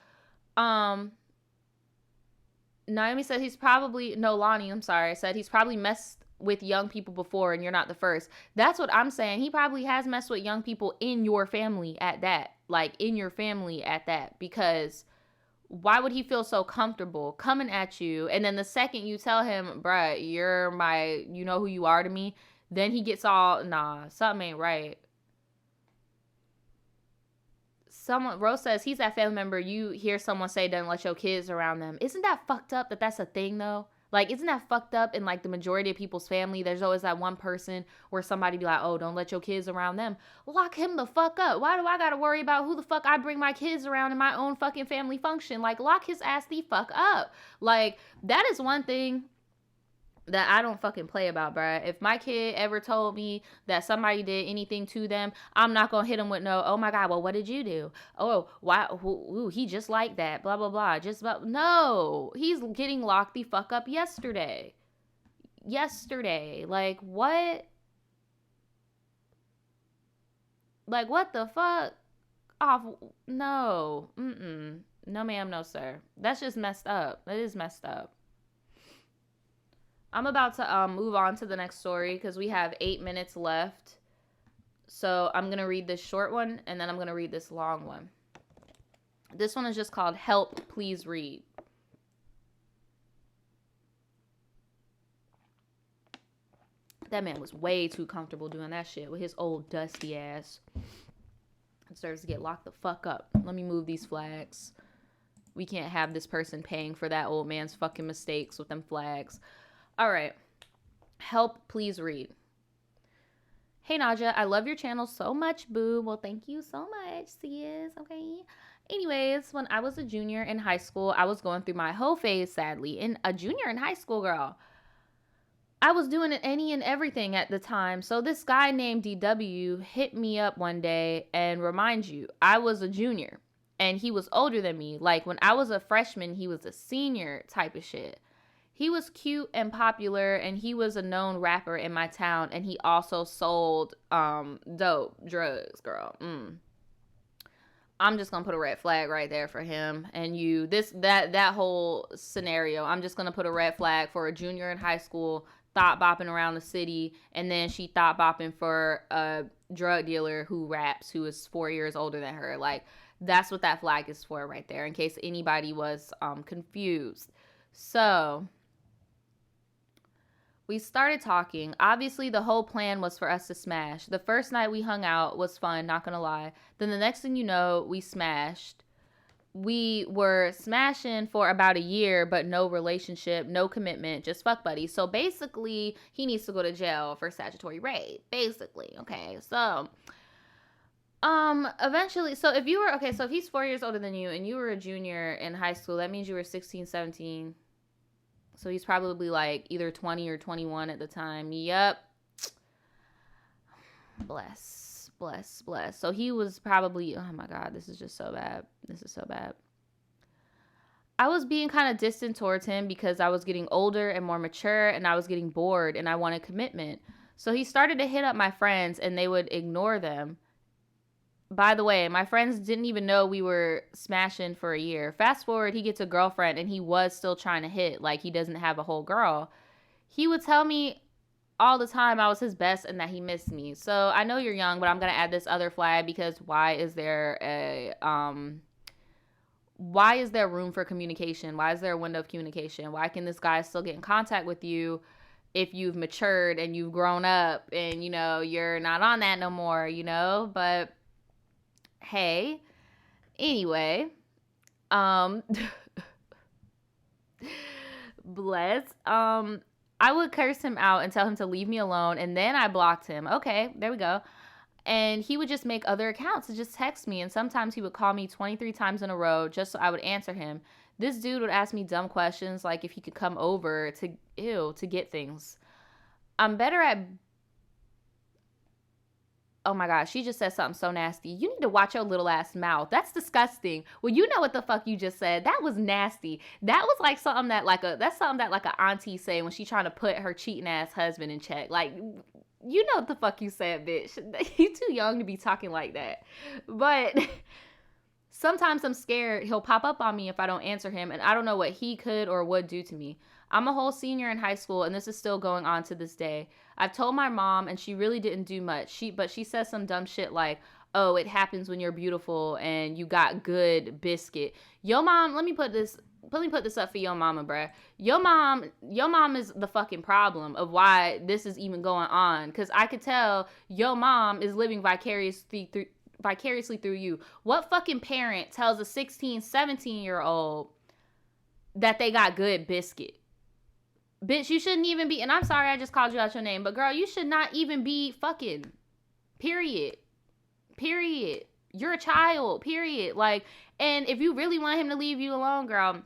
Naomi said Lonnie, I'm sorry, said he's probably messed with young people before and you're not the first. That's what I'm saying. He probably has messed with young people in your family at that. Like, in your family at that. Because why would he feel so comfortable coming at you? And then the second you tell him, bruh, you know who you are to me, then he gets all, nah, something ain't right. Rose says, he's that family member you hear someone say doesn't let your kids around them. Isn't that fucked up that that's a thing, though? Like, isn't that fucked up in, like, the majority of people's family? There's always that one person where somebody be like, oh, don't let your kids around them. Lock him the fuck up. Why do I gotta worry about who the fuck I bring my kids around in my own fucking family function? Like, lock his ass the fuck up. Like, that is one thing that I don't fucking play about, bruh. If my kid ever told me that somebody did anything to them, I'm not gonna hit him with no, oh my God, well, what did you do? Oh, why? Ooh, he just like that, blah, blah, blah. No, he's getting locked the fuck up yesterday. Like, what? Like, what the fuck? No. No, ma'am, no, sir. That's just messed up. That is messed up. I'm about to move on to the next story because we have 8 minutes left. So I'm going to read this short one and then I'm going to read this long one. This one is just called Help, Please Read. That man was way too comfortable doing that shit with his old dusty ass. Deserves to get locked the fuck up. Let me move these flags. We can't have this person paying for that old man's fucking mistakes with them flags. All right. Help, please read. Hey, Naja, I love your channel so much, boo. Well, thank you so much, sis. Okay. Anyways, when I was a junior in high school, I was going through my hoe phase, sadly. In a junior in high school, girl. I was doing any and everything at the time. So this guy named DW hit me up one day, and remind you, I was a junior and he was older than me. Like, when I was a freshman, he was a senior type of shit. He was cute and popular, and he was a known rapper in my town, and he also sold dope, drugs, girl. I'm just gonna put a red flag right there for him and you. That whole scenario, I'm just gonna put a red flag for a junior in high school, thought bopping around the city, and then she thought bopping for a drug dealer who raps, who is 4 years older than her. Like, that's what that flag is for right there, in case anybody was confused. So we started talking. Obviously, the whole plan was for us to smash. The first night we hung out was fun, not gonna lie. Then the next thing you know, we smashed. We were smashing for about a year, but no relationship, no commitment, just fuck buddies. So basically, he needs to go to jail for statutory rape, basically. Okay, so eventually, so if he's 4 years older than you and you were a junior in high school, that means you were 16, 17. So he's probably like either 20 or 21 at the time. Yep. Bless. So he was probably, oh my God, this is just so bad. This is so bad. I was being kind of distant towards him because I was getting older and more mature, and I was getting bored and I wanted commitment. So he started to hit up my friends and they would ignore them. By the way, my friends didn't even know we were smashing for a year. Fast forward, he gets a girlfriend and he was still trying to hit. Like, he doesn't have a whole girl. He would tell me all the time I was his best and that he missed me. So I know you're young, but I'm going to add this other flag because why is there room for communication? Why is there a window of communication? Why can this guy still get in contact with you if you've matured and you've grown up and, you're not on that no more, But hey, anyway, um, bless. I would curse him out and tell him to leave me alone, and then I blocked him. Okay, there we go. And he would just make other accounts and just text me. And sometimes he would call me 23 times in a row just so I would answer him. This dude would ask me dumb questions like if he could come over to get things. I'm better at... Oh my gosh, she just said something so nasty. You need to watch your little ass mouth. That's disgusting. Well, you know what the fuck you just said. That was nasty. That was like something that that's something that like an auntie say when she trying to put her cheating ass husband in check. Like, you know what the fuck you said, bitch. You too young to be talking like that. But sometimes I'm scared he'll pop up on me if I don't answer him, and I don't know what he could or would do to me. I'm a whole senior in high school, and this is still going on to this day. I've told my mom, and she really didn't do much. But she says some dumb shit like, "Oh, it happens when you're beautiful and you got good biscuit." Yo, mom, let me put this up for your mama, bruh. Your mom is the fucking problem of why this is even going on. Because I could tell your mom is living vicariously through you. What fucking parent tells a 16, 17-year-old that they got good biscuit? Bitch, you shouldn't even be, and I'm sorry I just called you out your name, but girl, you should not even be fucking. Period. You're a child. Period. Like, and if you really want him to leave you alone, girl,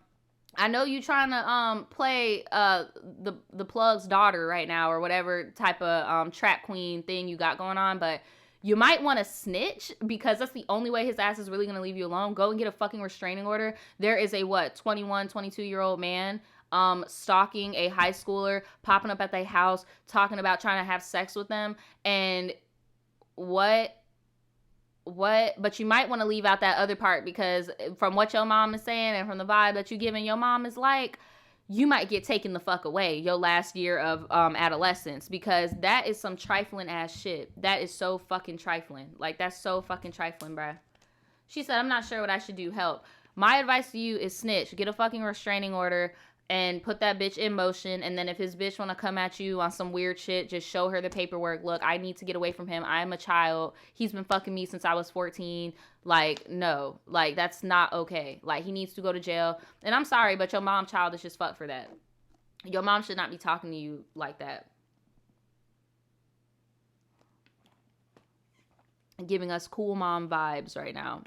I know you trying to play the plug's daughter right now or whatever type of trap queen thing you got going on, but you might want to snitch because that's the only way his ass is really going to leave you alone. Go and get a fucking restraining order. There is a 21, 22-year-old man stalking a high schooler, popping up at their house, talking about trying to have sex with them. And what? But you might want to leave out that other part because from what your mom is saying and from the vibe that you giving your mom is like, you might get taken the fuck away your last year of adolescence because that is some trifling ass shit. That is so fucking trifling. Like, that's so fucking trifling, bruh. She said, I'm not sure what I should do. Help. My advice to you is snitch. Get a fucking restraining order and put that bitch in motion. And then if his bitch want to come at you on some weird shit, just show her the paperwork. Look, I need to get away from him. I'm a child. He's been fucking me since I was 14. Like, no. Like, that's not okay. Like, he needs to go to jail. And I'm sorry, but your mom childish as fuck for that. Your mom should not be talking to you like that. And giving us cool mom vibes right now.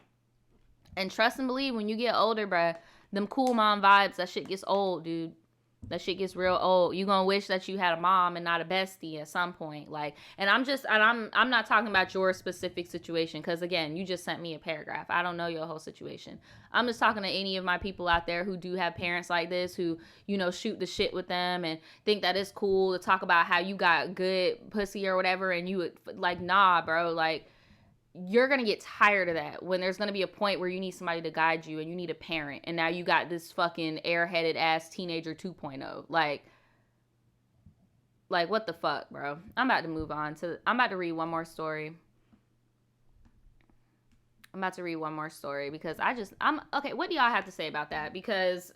And trust and believe, when you get older, bruh, them cool mom vibes, that shit gets old, dude. That shit gets real old. You gonna wish that you had a mom and not a bestie at some point. Like, and I'm not talking about your specific situation, because again, you just sent me a paragraph. I don't know your whole situation. I'm just talking to any of my people out there who do have parents like this, who, shoot the shit with them and think that it's cool to talk about how you got good pussy or whatever, and you would, like, nah, bro, like, you're going to get tired of that when there's going to be a point where you need somebody to guide you and you need a parent. And now you got this fucking airheaded ass teenager 2.0. Like, what the fuck, bro? I'm about to move on I'm about to read one more story. Because okay. What do y'all have to say about that? Because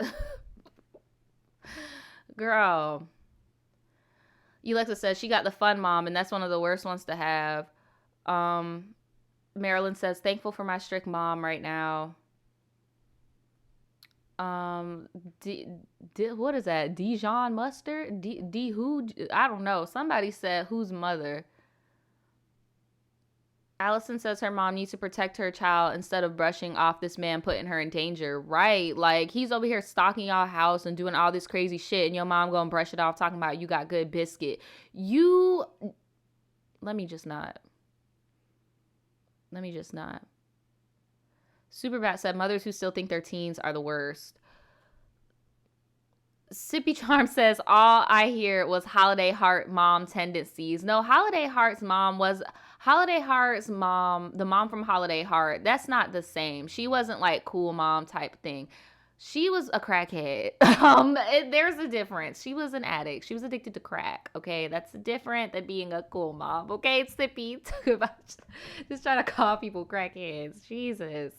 girl, Alexa says she got the fun mom and that's one of the worst ones to have. Marilyn says, thankful for my strict mom right now. What is that? Dijon mustard? Who? I don't know. Somebody said, whose mother? Allison says her mom needs to protect her child instead of brushing off this man putting her in danger. Right. Like, he's over here stalking y'all house and doing all this crazy shit, and your mom gonna brush it off talking about you got good biscuit. Let me just not. Superbat said mothers who still think they're teens are the worst. Sippy Charm says, all I hear was Holiday Heart mom tendencies. No, Holiday Heart's mom was Holiday Heart's mom, the mom from Holiday Heart. That's not the same. She wasn't like cool mom type thing. She was a crackhead. There's a difference. She was an addict. She was addicted to crack. Okay, that's different than being a cool mom. Okay, Sippy, just trying to call people crackheads. Jesus.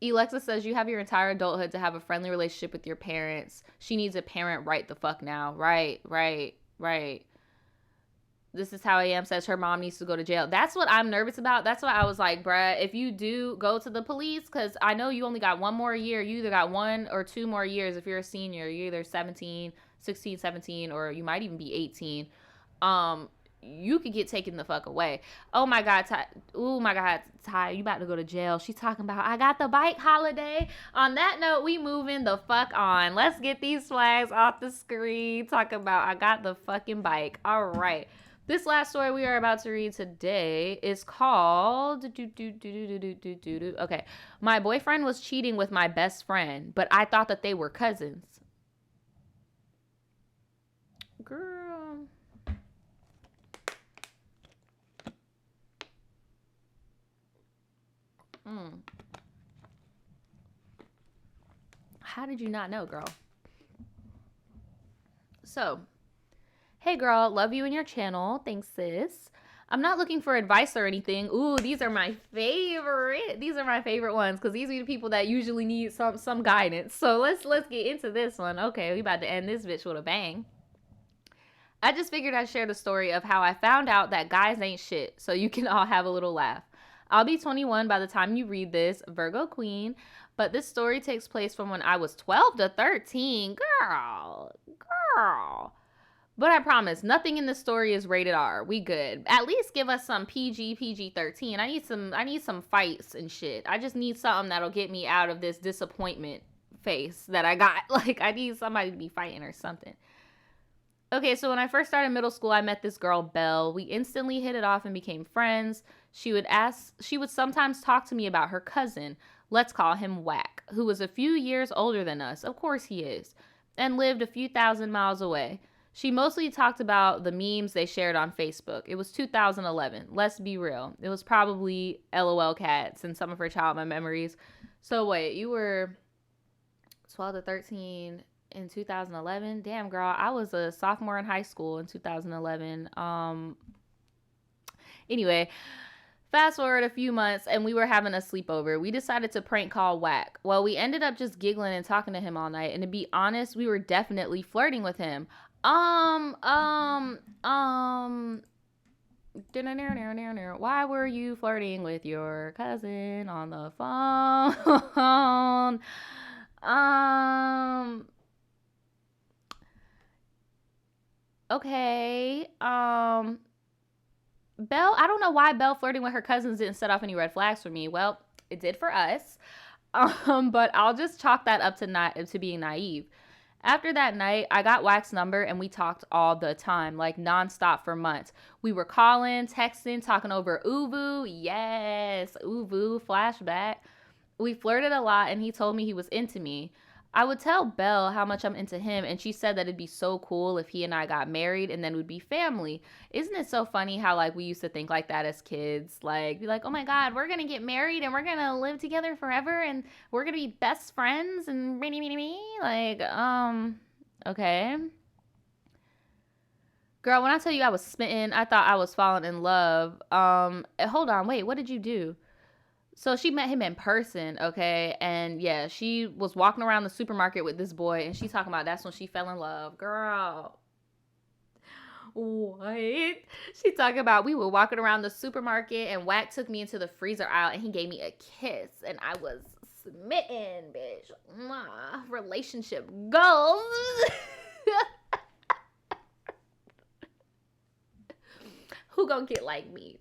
Alexa says you have your entire adulthood to have a friendly relationship with your parents. She needs a parent right the fuck now. Right, right, right. This is how I am says her mom needs to go to jail. That's what I'm nervous about. That's why I was like, bruh, if you do go to the police, because I know you only got one more year. You either got 1 or 2 more years if you're a senior. You're either 17, 16, 17, or you might even be 18. You could get taken the fuck away. Oh my God, Ty. Oh my God, Ty, you about to go to jail. She's talking about, I got the bike holiday. On that note, we moving the fuck on. Let's get these flags off the screen. Talk about, I got the fucking bike. All right. This last story we are about to read today is called, okay. My boyfriend was cheating with my best friend, but I thought that they were cousins. Girl. How did you not know, girl? So, hey girl, love you and your channel. Thanks, sis. I'm not looking for advice or anything. Ooh, these are my favorite. These are my favorite ones because these are the people that usually need some guidance. So let's get into this one. Okay, we about to end this bitch with a bang. I just figured I'd share the story of how I found out that guys ain't shit, so you can all have a little laugh. I'll be 21 by the time you read this, Virgo Queen, but this story takes place from when I was 12 to 13. Girl. But I promise, nothing in this story is rated R. We good. At least give us some PG-13. I need some fights and shit. I just need something that'll get me out of this disappointment face that I got. Like, I need somebody to be fighting or something. Okay, so when I first started middle school, I met this girl, Belle. We instantly hit it off and became friends. She would sometimes talk to me about her cousin, let's call him Whack, who was a few years older than us. Of course he is. And lived a few thousand miles away. She mostly talked about the memes they shared on Facebook. It was 2011. Let's be real. It was probably LOL cats and some of her childhood memories. So wait, you were 12 to 13 in 2011? Damn, girl, I was a sophomore in high school in 2011. Anyway, fast forward a few months and we were having a sleepover. We decided to prank call Whack. Well, we ended up just giggling and talking to him all night. And to be honest, we were definitely flirting with him. Why were you flirting with your cousin on the phone? Okay. Belle, I don't know why Belle flirting with her cousins didn't set off any red flags for me. Well, it did for us. But I'll just chalk that up to being naive. After that night, I got Wack's number and we talked all the time, like nonstop for months. We were calling, texting, talking over Uvu. Yes, Uvu, flashback. We flirted a lot and he told me he was into me. I would tell Belle how much I'm into him, and she said that it'd be so cool if he and I got married and then we'd be family. Isn't it so funny how, like, we used to think like that as kids? Like, be like, oh my God, we're going to get married and we're going to live together forever and we're going to be best friends and me. Like, okay. Girl, when I tell you I was smitten, I thought I was falling in love. Hold on, wait, what did you do? So she met him in person, okay? And yeah, she was walking around the supermarket with this boy and she's talking about that's when she fell in love. Girl. What? She talking about we were walking around the supermarket and Whack took me into the freezer aisle and he gave me a kiss and I was smitten, bitch. Mwah. Relationship goals. Who gonna get like me?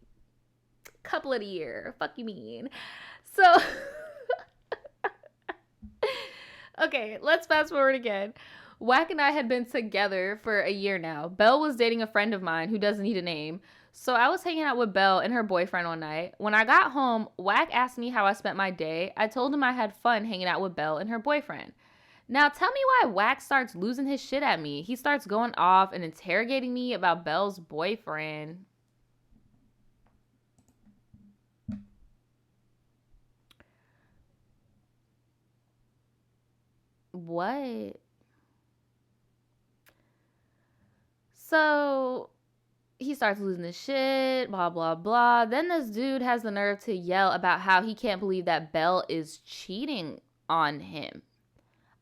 Couple of the year. Fuck you mean? So okay, let's fast forward again. Whack and I had been together for a year now. Belle was dating a friend of mine who doesn't need a name. So I was hanging out with Belle and her boyfriend one night. When I got home, Whack asked me how I spent my day. I told him I had fun hanging out with Belle and her boyfriend. Now tell me why Wax starts losing his shit at me. He starts going off and interrogating me about Belle's boyfriend. What? So he starts losing his shit, blah, blah, blah. Then this dude has the nerve to yell about how he can't believe that Belle is cheating on him.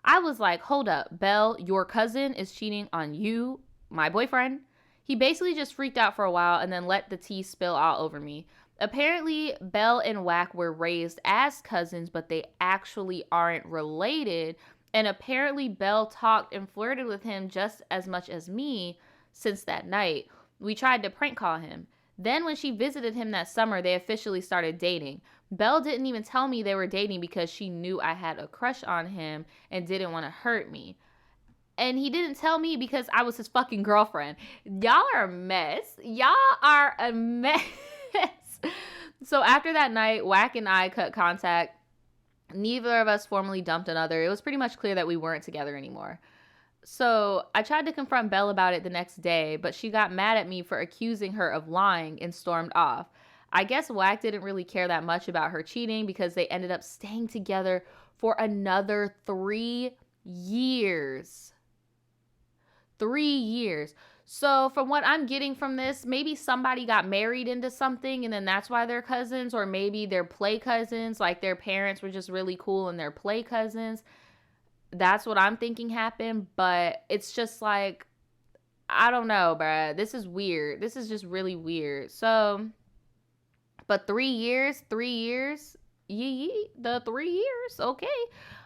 I was like, hold up, Belle, your cousin is cheating on you, my boyfriend. He basically just freaked out for a while and then let the tea spill all over me. Apparently, Belle and Wack were raised as cousins, but they actually aren't related. And apparently, Belle talked and flirted with him just as much as me since that night. We tried to prank call him. Then when she visited him that summer, they officially started dating. Belle didn't even tell me they were dating because she knew I had a crush on him and didn't want to hurt me. And he didn't tell me because I was his fucking girlfriend. Y'all are a mess. Y'all are a mess. So after that night, Wack and I cut contact. Neither of us formally dumped another. It was pretty much clear that we weren't together anymore. So I tried to confront Belle about it the next day, but she got mad at me for accusing her of lying and stormed off. I guess Wack didn't really care that much about her cheating because they ended up staying together for another 3 years. 3 years. So from what I'm getting from this, maybe somebody got married into something and then that's why they're cousins, or maybe they're play cousins, like their parents were just really cool and they're play cousins. That's what I'm thinking happened, but it's just like, I don't know, bruh. This is weird. This is just really weird. So, but 3 years, the 3 years, okay.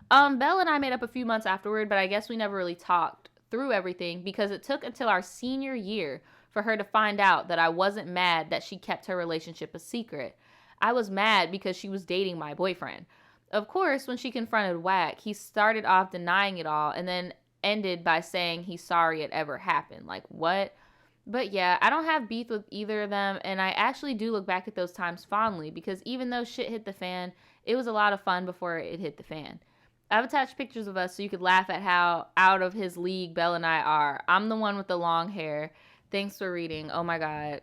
Belle and I made up a few months afterward, but I guess we never really talked through everything because it took until our senior year for her to find out that I wasn't mad that she kept her relationship a secret. I was mad because she was dating my boyfriend. Of course, when she confronted Wack, he started off denying it all and then ended by saying he's sorry it ever happened. Like, what? But yeah, I don't have beef with either of them, and I actually do look back at those times fondly because even though shit hit the fan, it was a lot of fun before it hit the fan. I've attached pictures of us so you could laugh at how out of his league Belle and I are. I'm the one with the long hair. Thanks for reading. Oh my God.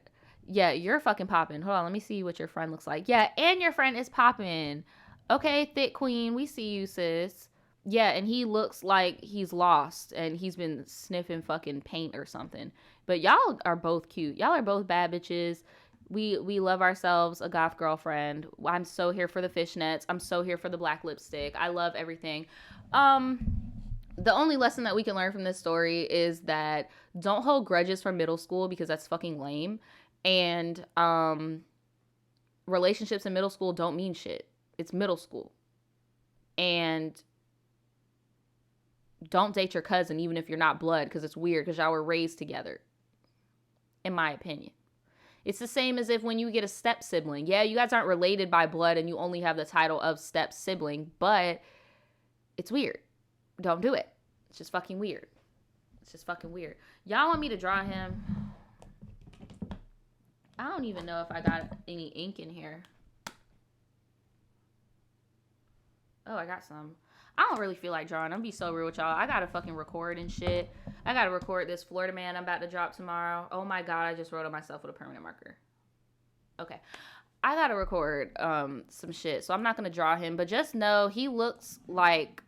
Yeah, you're fucking popping. Hold on, let me see what your friend looks like. Yeah, and your friend is popping. Okay, thick queen, we see you, sis. Yeah, and he looks like he's lost and he's been sniffing fucking paint or something. But y'all are both cute. Y'all are both bad bitches. We love ourselves a goth girlfriend. I'm so here for the fishnets. I'm so here for the black lipstick. I love everything. The only lesson that we can learn from this story is that don't hold grudges from middle school because that's fucking lame. And relationships in middle school don't mean shit. It's middle school. And don't date your cousin even if you're not blood because it's weird because y'all were raised together. In my opinion. It's the same as if when you get a step sibling. Yeah, you guys aren't related by blood and you only have the title of step sibling, but it's weird. Don't do it. It's just fucking weird. It's just fucking weird. Y'all want me to draw him? I don't even know if I got any ink in here. Oh, I got some. I don't really feel like drawing. I'm gonna be so real with y'all. I gotta fucking record and shit. I gotta record this Florida man I'm about to drop tomorrow. Oh my God, I just wrote on myself with a permanent marker. Okay. I gotta record some shit. So I'm not gonna draw him, but just know he looks like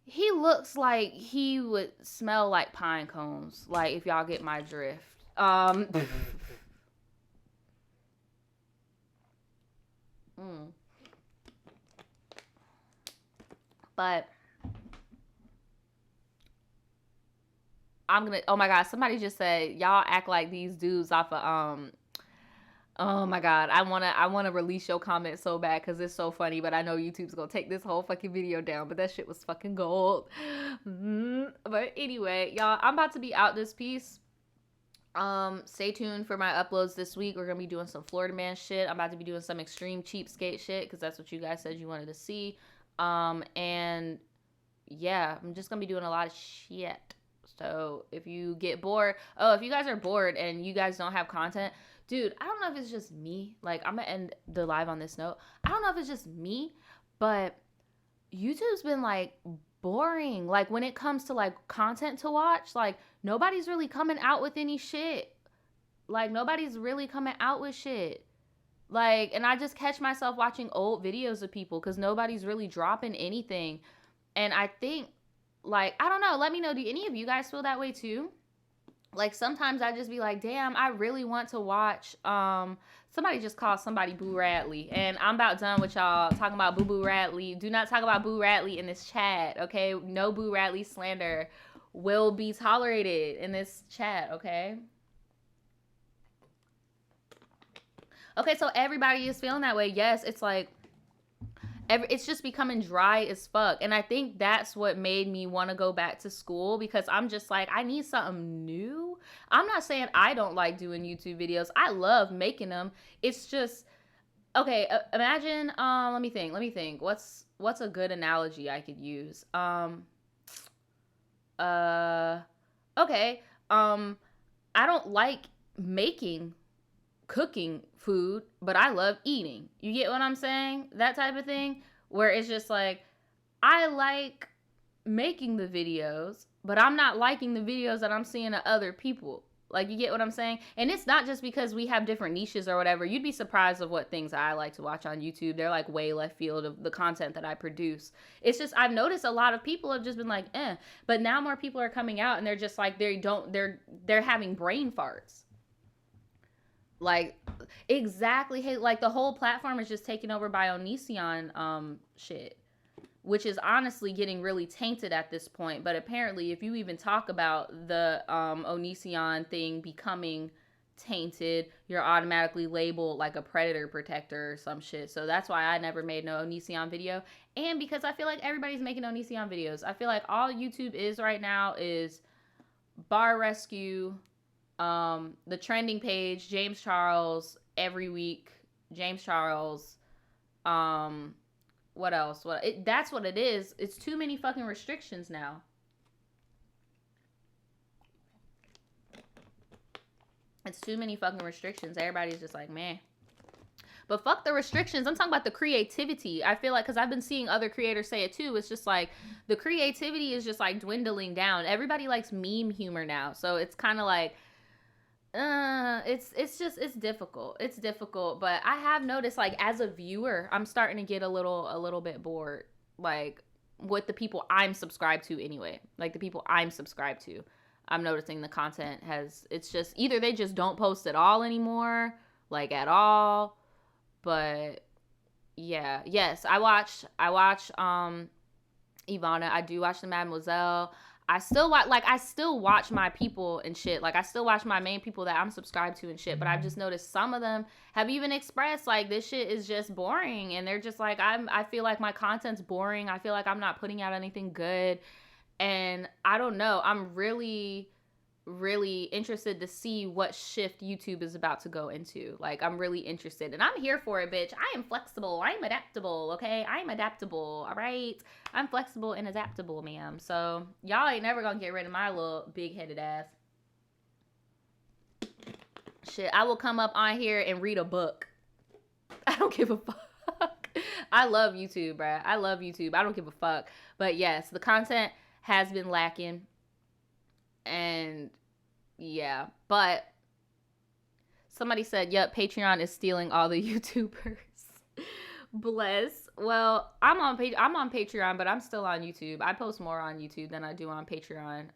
he would smell like pine cones. Like, if y'all get my drift. But I'm gonna, oh my God, somebody just said y'all act like these dudes off of oh my God, I wanna release your comment so bad because it's so funny, but I know YouTube's gonna take this whole fucking video down, but that shit was fucking gold. But anyway, y'all, I'm about to be out this piece. Stay tuned for my uploads this week. We're gonna be doing some Florida man shit. I'm about to be doing some extreme cheapskate shit because that's what you guys said you wanted to see. And yeah, I'm just gonna be doing a lot of shit. So if you get bored, if you guys are bored and you guys don't have content, dude, I don't know if it's just me. Like, I'm gonna end the live on this note. I don't know if it's just me, but YouTube's been like boring. Like when it comes to like content to watch, like nobody's really coming out with any shit. Like nobody's really coming out with shit. Like, and I just catch myself watching old videos of people because nobody's really dropping anything. And I think, like, I don't know. Let me know. Do any of you guys feel that way too? Like sometimes I just be like, damn, I really want to watch. Somebody just called somebody Boo Radley, and I'm about done with y'all talking about Boo Radley. Do not talk about Boo Radley in this chat, okay? No Boo Radley slander will be tolerated in this chat, okay? Okay, so everybody is feeling that way. Yes, it's like it's just becoming dry as fuck. And I think that's what made me want to go back to school, because I'm just like, I need something new. I'm not saying I don't like doing YouTube videos. I love making them. It's just, okay, imagine, let me think. What's a good analogy I could use? Okay, I don't like cooking food, but I love eating. You get what I'm saying? That type of thing, where it's just like, I like making the videos, but I'm not liking the videos that I'm seeing of other people. Like, you get what I'm saying? And it's not just because we have different niches or whatever. You'd be surprised of what things I like to watch on YouTube. They're like way left field of the content that I produce. It's just, I've noticed a lot of people have just been like, but now more people are coming out and they're just like, they're having brain farts. Like, exactly. Hey, like the whole platform is just taken over by Onision shit, which is honestly getting really tainted at this point. But apparently, if you even talk about the Onision thing becoming tainted, you're automatically labeled like a predator protector or some shit. So that's why I never made no Onision video. And because I feel like everybody's making Onision videos. I feel like all YouTube is right now is bar rescue, the trending page, James Charles, every week, James Charles, what else? That's what it is. It's too many fucking restrictions now. It's too many fucking restrictions. Everybody's just like, man. But fuck the restrictions. I'm talking about the creativity. I feel like, because I've been seeing other creators say it too. It's just like the creativity is just like dwindling down. Everybody likes meme humor now. So it's kind of like, it's difficult. It's difficult, but I have noticed, like, as a viewer, I'm starting to get a little bit bored, like with the people I'm subscribed to anyway. Like the people I'm subscribed to, I'm noticing the content it's just either they just don't post at all anymore, like at all. But yeah, yes, I watch Ivana. I do watch the Mademoiselle. I still watch my people and shit. Like, I still watch my main people that I'm subscribed to and shit. But I've just noticed some of them have even expressed, like, this shit is just boring. And they're just like, I feel like my content's boring. I feel like I'm not putting out anything good. And I don't know. I'm really, really interested to see what shift YouTube is about to go into. Like, I'm really interested, and I'm here for it, bitch. I am flexible. I'm adaptable, okay? I'm adaptable, all right? I'm flexible and adaptable, ma'am. So y'all ain't never gonna get rid of my little big-headed ass. Shit, I will come up on here and read a book. I don't give a fuck. I love YouTube, bruh. I love YouTube. I don't give a fuck. But yes, the content has been lacking. And yeah, but somebody said, yep, Patreon is stealing all the YouTubers. Bless. Well, I'm on Patreon, but I'm still on YouTube. I post more on YouTube than I do on Patreon.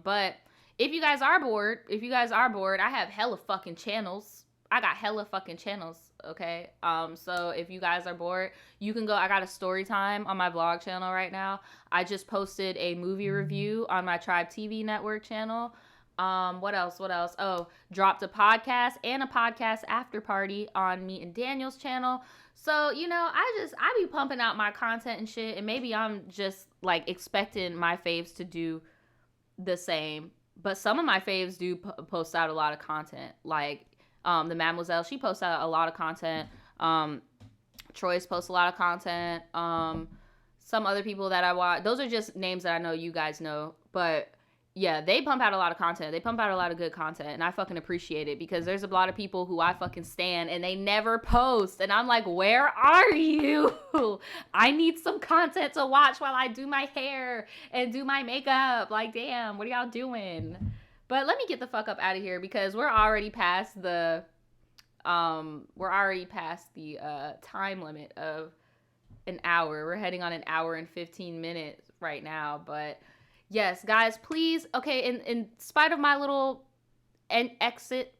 But if you guys are bored, I have hella fucking channels. I got hella fucking channels, okay? So if you guys are bored, you can go. I got a story time on my vlog channel right now. I just posted a movie review on my Tribe TV network channel. What else? Oh, dropped a podcast and a podcast after party on me and Daniel's channel. So, you know, I be pumping out my content and shit, and maybe I'm just like expecting my faves to do the same. But some of my faves do post out a lot of content, like the Mademoiselle, she posts out a lot of content. Troy's posts a lot of content. Some other people that I watch, those are just names that I know you guys know. But Yeah, they pump out a lot of content. They pump out a lot of good content, and I fucking appreciate it because there's a lot of people who I fucking stan and they never post, and I'm like, where are you? I need some content to watch while I do my hair and do my makeup. Like, damn, what are y'all doing? But let me get the fuck up out of here because we're already past the time limit of an hour. We're heading on an hour and 15 minutes right now, but yes, guys, please. Okay, in spite of my little exit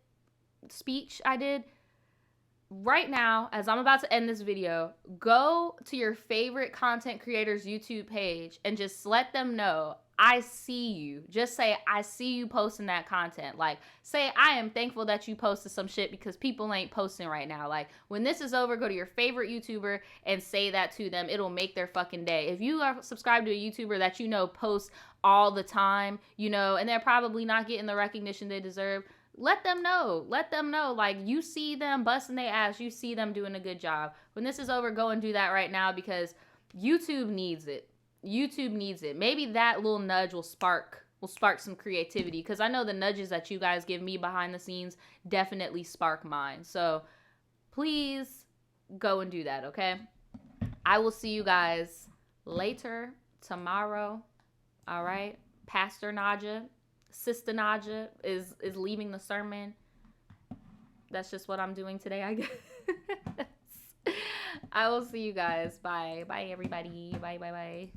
speech I did, right now, as I'm about to end this video, go to your favorite content creator's YouTube page and just let them know I see you. Just say, I see you posting that content. Like, say, I am thankful that you posted some shit because people ain't posting right now. Like, when this is over, go to your favorite YouTuber and say that to them. It'll make their fucking day. If you are subscribed to a YouTuber that you know posts all the time, you know, and they're probably not getting the recognition they deserve, let them know. Let them know. Like, you see them busting their ass. You see them doing a good job. When this is over, go and do that right now because YouTube needs it. YouTube needs it. Maybe that little nudge will spark some creativity because I know the nudges that you guys give me behind the scenes definitely spark mine. So please go and do that, okay? I will see you guys later tomorrow. All right? Pastor Naja, Sister Naja is leaving the sermon. That's just what I'm doing today, I guess. I will see you guys. Bye. Bye, everybody. Bye, bye, bye.